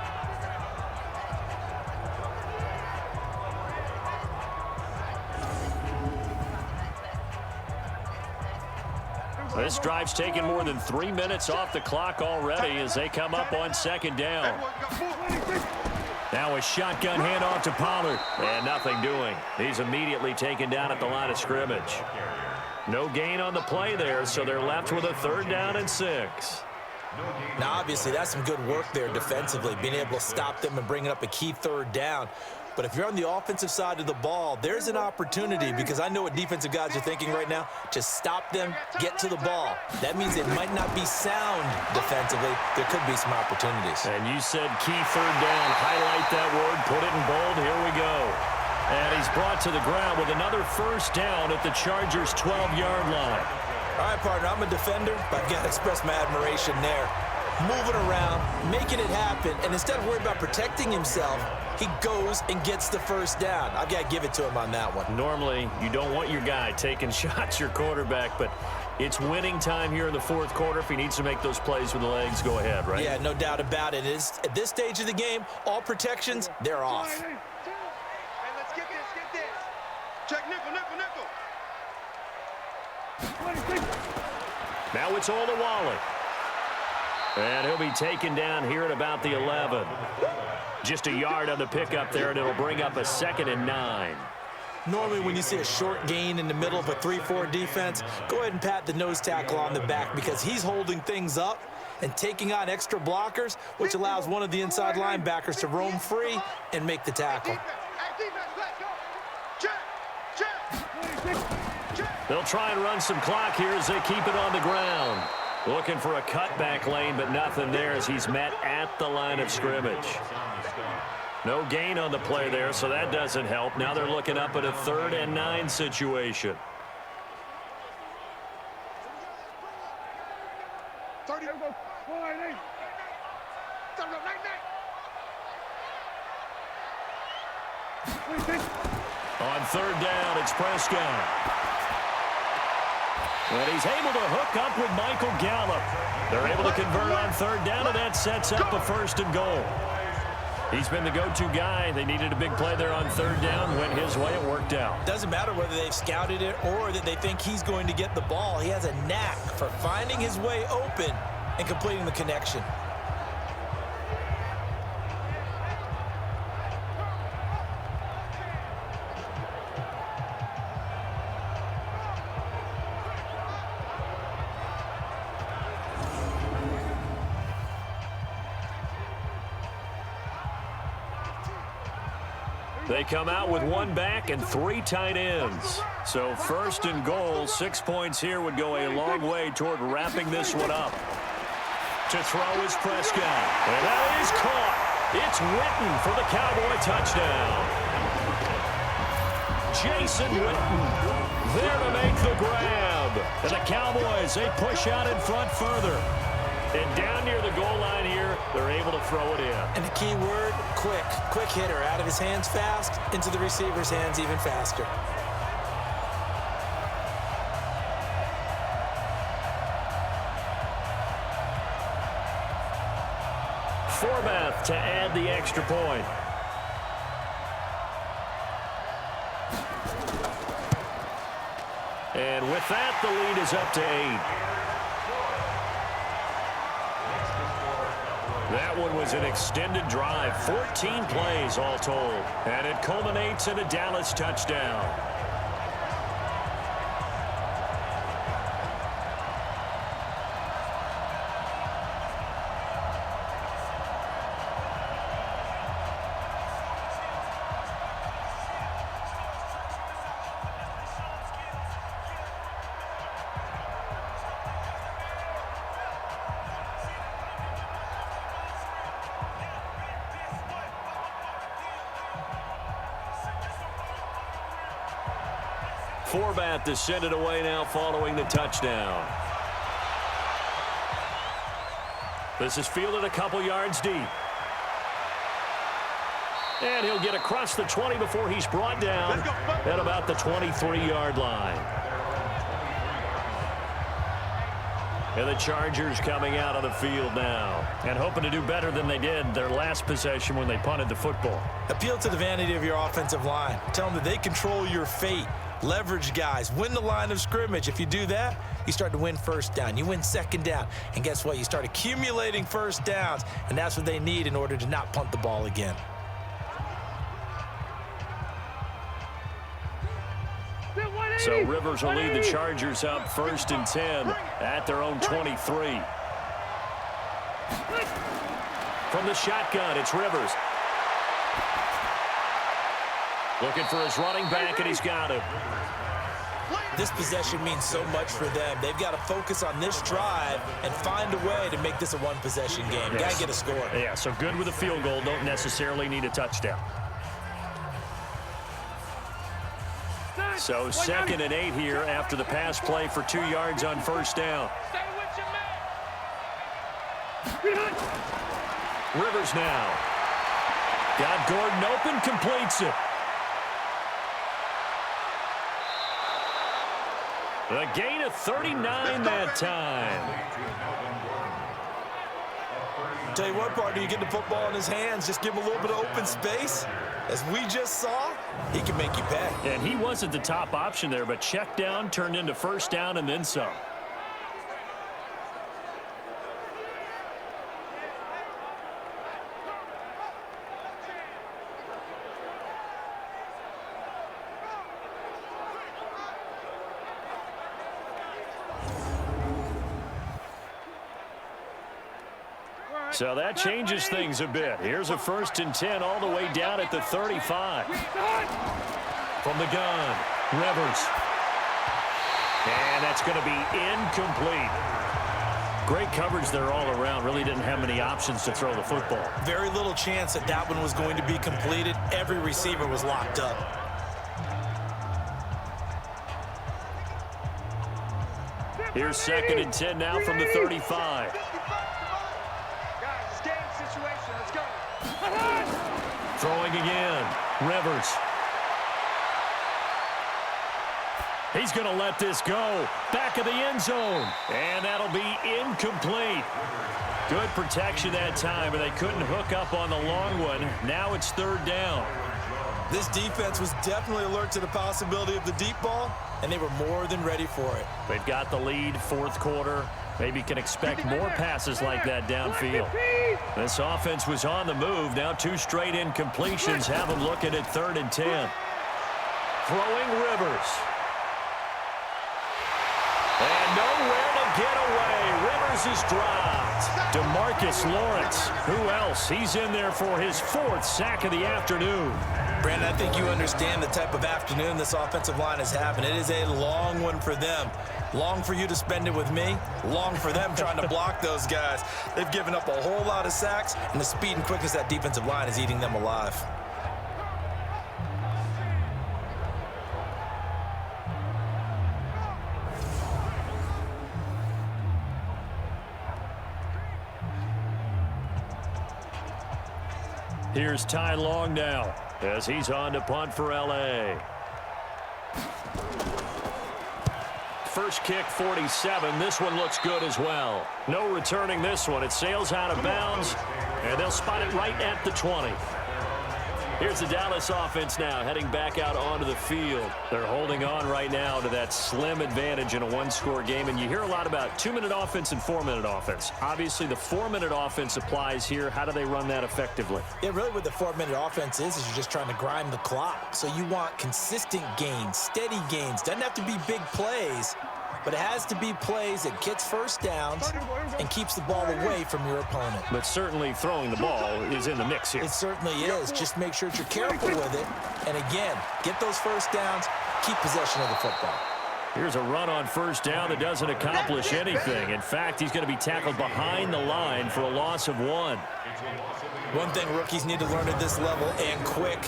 This drive's taken more than 3 minutes off the clock already as they come up on 2nd down. Now a shotgun handoff to Pollard. And nothing doing. He's immediately taken down at the line of scrimmage. No gain on the play there, so they're left with a 3rd down and 6. Now, obviously, that's some good work there defensively, being able to stop them and bringing up a key 3rd down. But if you're on the offensive side of the ball, there's an opportunity because I know what defensive guys are thinking right now. Just stop them, get to the ball. That means it might not be sound defensively. There could be some opportunities. And you said key 3rd down. Highlight that word. Put it in bold. Here we go. And he's brought to the ground with another first down at the Chargers' 12-yard line. All right, partner, I'm a defender, but I've got to express my admiration there. Moving around, making it happen, and instead of worrying about protecting himself, he goes and gets the first down. I've got to give it to him on that one. Normally, you don't want your guy taking shots, your quarterback, but it's winning time here in the 4th quarter. If he needs to make those plays with the legs, go ahead, right? Yeah, no doubt about it. At this stage of the game, all protections, they're off. Hey, let's get this. Check nickel. Now it's Olawale. And he'll be taken down here at about the 11. Just a yard on the pickup there, and it'll bring up a 2nd and 9. Normally when you see a short gain in the middle of a 3-4 defense, go ahead and pat the nose tackle on the back because he's holding things up and taking on extra blockers, which allows one of the inside linebackers to roam free and make the tackle. They'll try and run some clock here as they keep it on the ground. Looking for a cutback lane, but nothing there as he's met at the line of scrimmage. No gain on the play there, so that doesn't help. Now they're looking up at a 3rd and 9 situation. 30, go. On 3rd down, it's Prescott. And he's able to hook up with Michael Gallup. They're able to convert on 3rd down, and that sets up a 1st and goal. He's been the go-to guy. They needed a big play there on third down. Went his way. It worked out. Doesn't matter whether they've scouted it or that they think he's going to get the ball. He has a knack for finding his way open and completing the connection. They come out with one back and 3 tight ends. So first and goal, 6 points here would go a long way toward wrapping this one up. To throw is Prescott. And that is caught. It's Witten for the Cowboy touchdown. Jason Witten there to make the grab. And the Cowboys, they push out in front further. And down near the goal line here, they're able to throw it in. And the key word, quick. Quick hitter. Out of his hands fast, into the receiver's hands even faster. Forbath to add the extra point. And with that, the lead is up to 8. That one was an extended drive, 14 plays all told, and it culminates in a Dallas touchdown. Forbath to send it away now following the touchdown. This is fielded a couple yards deep. And he'll get across the 20 before he's brought down at about the 23-yard line. And the Chargers coming out on the field now and hoping to do better than they did their last possession when they punted the football. Appeal to the vanity of your offensive line. Tell them that they control your fate. Leverage guys. Win the line of scrimmage. If you do that, you start to win first down. You win second down. And guess what? You start accumulating first downs. And that's what they need in order to not punt the ball again. So Rivers will lead the Chargers up 1st and 10 at their own 23. From the shotgun, it's Rivers. Looking for his running back, and he's got him. This possession means so much for them. They've got to focus on this drive and find a way to make this a one-possession game. Yes. Got to get a score. Yeah, so good with a field goal. Don't necessarily need a touchdown. So 2nd and 8 here after the pass play for 2 yards on first down. Rivers now. Got Gordon open, completes it. A gain of 39 that time. Tell you what, partner, you get the football in his hands, just give him a little bit of open space. As we just saw, he can make you pay. And he wasn't the top option there, but check down turned into first down and then some. So that changes things a bit. Here's a 1st and 10 all the way down at the 35. From the gun, Rivers. And that's going to be incomplete. Great coverage there all around. Really didn't have many options to throw the football. Very little chance that that one was going to be completed. Every receiver was locked up. Here's 2nd and 10 now from the 35. Throwing again, Rivers. He's going to let this go. Back of the end zone. And that'll be incomplete. Good protection that time, and they couldn't hook up on the long one. Now it's third down. This defense was definitely alert to the possibility of the deep ball, and they were more than ready for it. They've got the lead, fourth quarter. Maybe can expect more passes like that downfield. This offense was on the move. Now 2 straight incompletions have them looking at 3rd and 10. Throwing Rivers. And nowhere to get away. Rivers is dropped. DeMarcus Lawrence. Who else? He's in there for his 4th sack of the afternoon. Brandon, I think you understand the type of afternoon this offensive line is having. It is a long one for them. Long for you to spend it with me. Long for them trying to block those guys. They've given up a whole lot of sacks, and the speed and quickness of that defensive line is eating them alive. Here's Ty Long now as he's on to punt for L.A. First kick, 47. This one looks good as well. No returning this one. It sails out of bounds, and they'll spot it right at the 20. Here's the Dallas offense now heading back out onto the field. They're holding on right now to that slim advantage in a one-score game, and you hear a lot about 2-minute offense and 4-minute offense. Obviously, the 4-minute offense applies here. How do they run that effectively? Yeah, really what the 4-minute offense is you're just trying to grind the clock. So you want consistent gains, steady gains. Doesn't have to be big plays, but it has to be plays that gets first downs and keeps the ball away from your opponent. But certainly throwing the ball is in the mix here. It certainly is. Just make sure that you're careful with it. And again, get those first downs, keep possession of the football. Here's a run on first down that doesn't accomplish anything. In fact, he's going to be tackled behind the line for a loss of 1. One thing rookies need to learn at this level, and quick,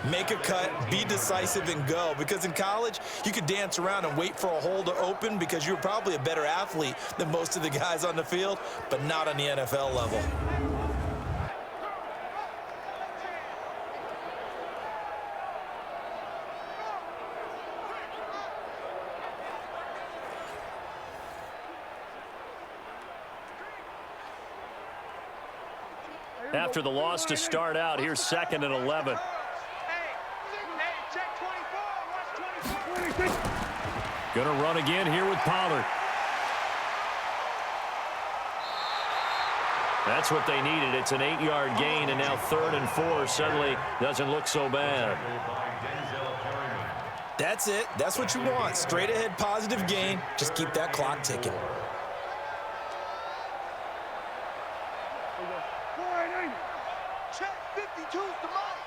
make a cut, be decisive, and go. Because in college, you could dance around and wait for a hole to open because you're probably a better athlete than most of the guys on the field, but not on the NFL level. After the loss to start out, here's 2nd and 11. Gonna run again here with Pollard. That's what they needed. It's an 8-yard gain, and now 3rd and 4 suddenly doesn't look so bad. That's it. That's what you want. Straight ahead, positive gain. Just keep that clock ticking. Check 52's the money.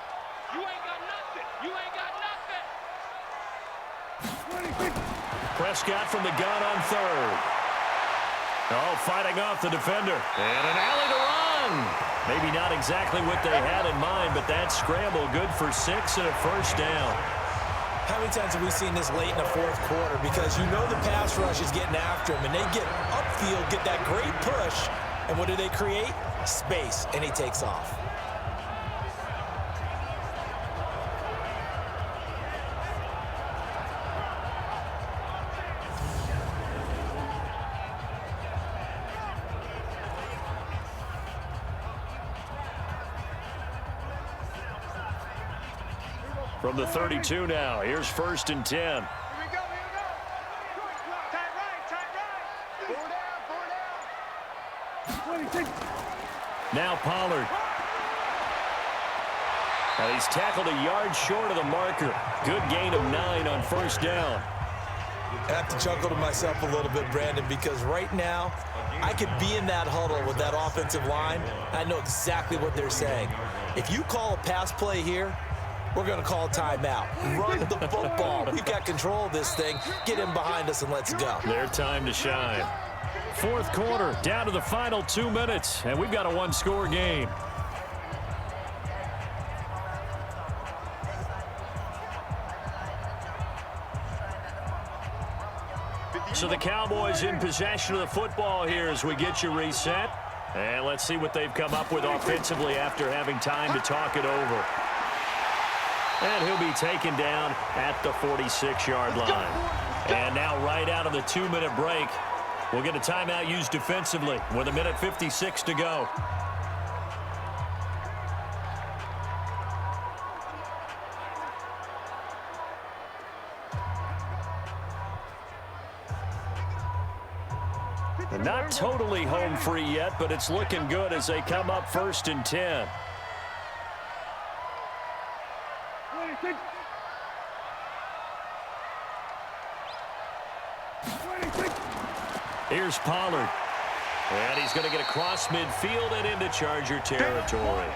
You ain't got nothing. You ain't got nothing. Prescott from the gun on 3rd. Oh, fighting off the defender. And an alley to run. Maybe not exactly what they had in mind, but that scramble good for 6 and a first down. How many times have we seen this late in the fourth quarter? Because you know the pass rush is getting after him, and they get upfield, get that great push, and what do they create? Space, and he takes off. From the 32 now, here's 1st and 10. Here we go. Tight right. Four down. Now Pollard. And he's tackled a yard short of the marker. Good gain of 9 on first down. I have to chuckle to myself a little bit, Brandon, because right now I could be in that huddle with that offensive line. I know exactly what they're saying. If you call a pass play here, we're going to call a timeout. Run the football. We've got control of this thing. Get in behind us and let's go. Their time to shine. Fourth quarter, down to the final 2 minutes, and we've got a one-score game. So the Cowboys in possession of the football here as we get you reset. And let's see what they've come up with offensively after having time to talk it over. And he'll be taken down at the 46-yard line. And now right out of the 2-minute break, we'll get a timeout used defensively with 1:56 to go. Not totally home free yet, but it's looking good as they come up 1st and 10. Here's Pollard. And he's going to get across midfield and into Charger territory.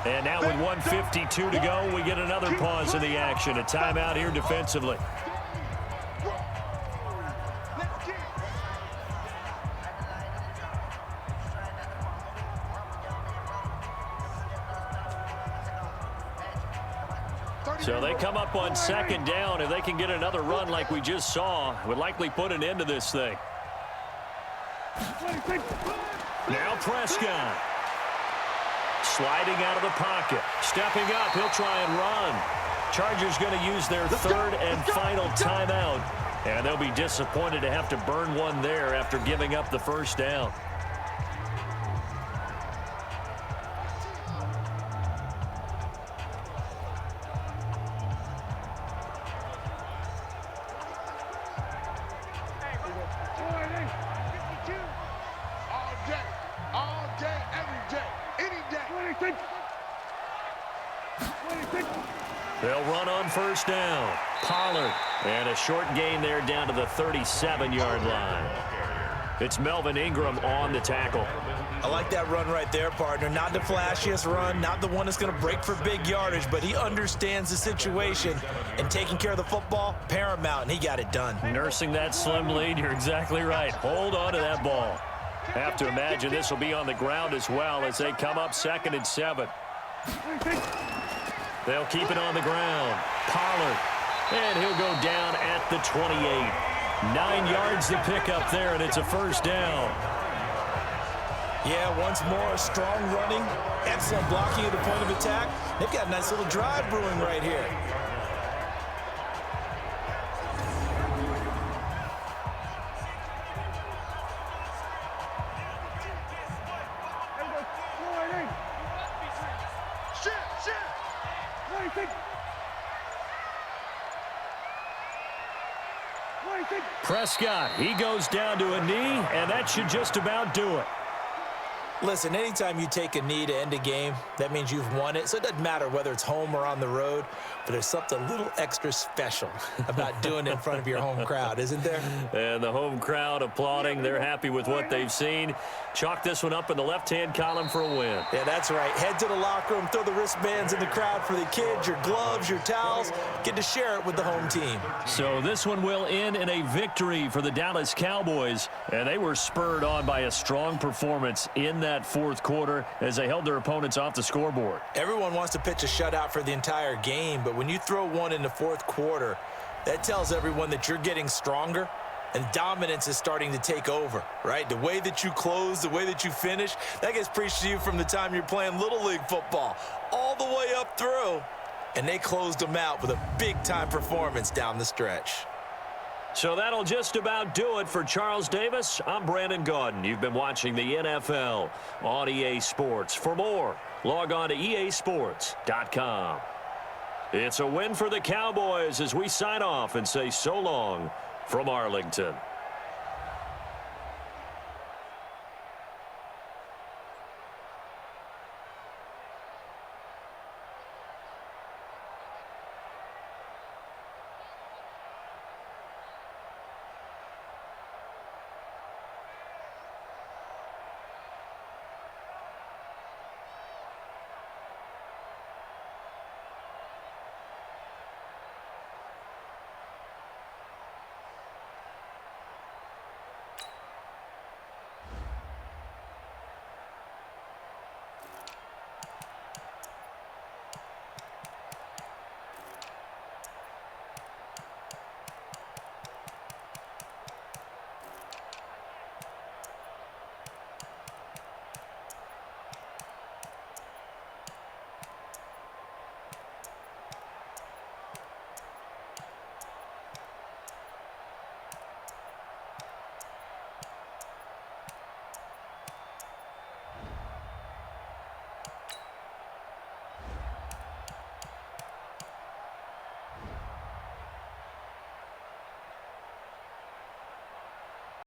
And now with 1:52 to go, we get another pause in the action. A timeout here defensively. So they come up on 2nd down. If they can get another run like we just saw, would likely put an end to this thing. Now Prescott. Sliding out of the pocket. Stepping up. He'll try and run. Chargers going to use their 3rd and final timeout. And they'll be disappointed to have to burn one there after giving up the 1st down. They'll run on 1st down. Pollard. And a short gain there down to the 37-yard line. It's Melvin Ingram on the tackle. I like that run right there, partner. Not the flashiest run, not the one that's going to break for big yardage, but he understands the situation, and taking care of the football, paramount, and he got it done. Nursing that slim lead, you're exactly right. Hold on to that ball. Have to imagine this will be on the ground as well as they come up 2nd and 7. They'll keep it on the ground. Pollard. And he'll go down at the 28. 9 yards to pick up there, and it's a 1st down. Yeah, once more, strong running, excellent blocking at the point of attack. They've got a nice little drive brewing right here. Prescott, he goes down to a knee, and that should just about do it. Listen, anytime you take a knee to end a game, that means you've won it. So it doesn't matter whether it's home or on the road, but there's something a little extra special about doing it in front of your home crowd, isn't there? And the home crowd applauding. They're happy with what they've seen. Chalk this one up in the left-hand column for a win. Yeah, that's right. Head to the locker room, throw the wristbands in the crowd for the kids, your gloves, your towels. Get to share it with the home team. So this one will end in a victory for the Dallas Cowboys, and they were spurred on by a strong performance in that 4th quarter as they held their opponents off the scoreboard. Everyone wants to pitch a shutout for the entire game, but when you throw one in the 4th quarter, that tells everyone that you're getting stronger and dominance is starting to take over, right? The way that you close, the way that you finish, that gets preached to you from the time you're playing Little League football all the way up through, and they closed them out with a big-time performance down the stretch. So that'll just about do it for Charles Davis. I'm Brandon Gaudin. You've been watching the NFL on EA Sports. For more, log on to easports.com. It's a win for the Cowboys as we sign off and say so long from Arlington.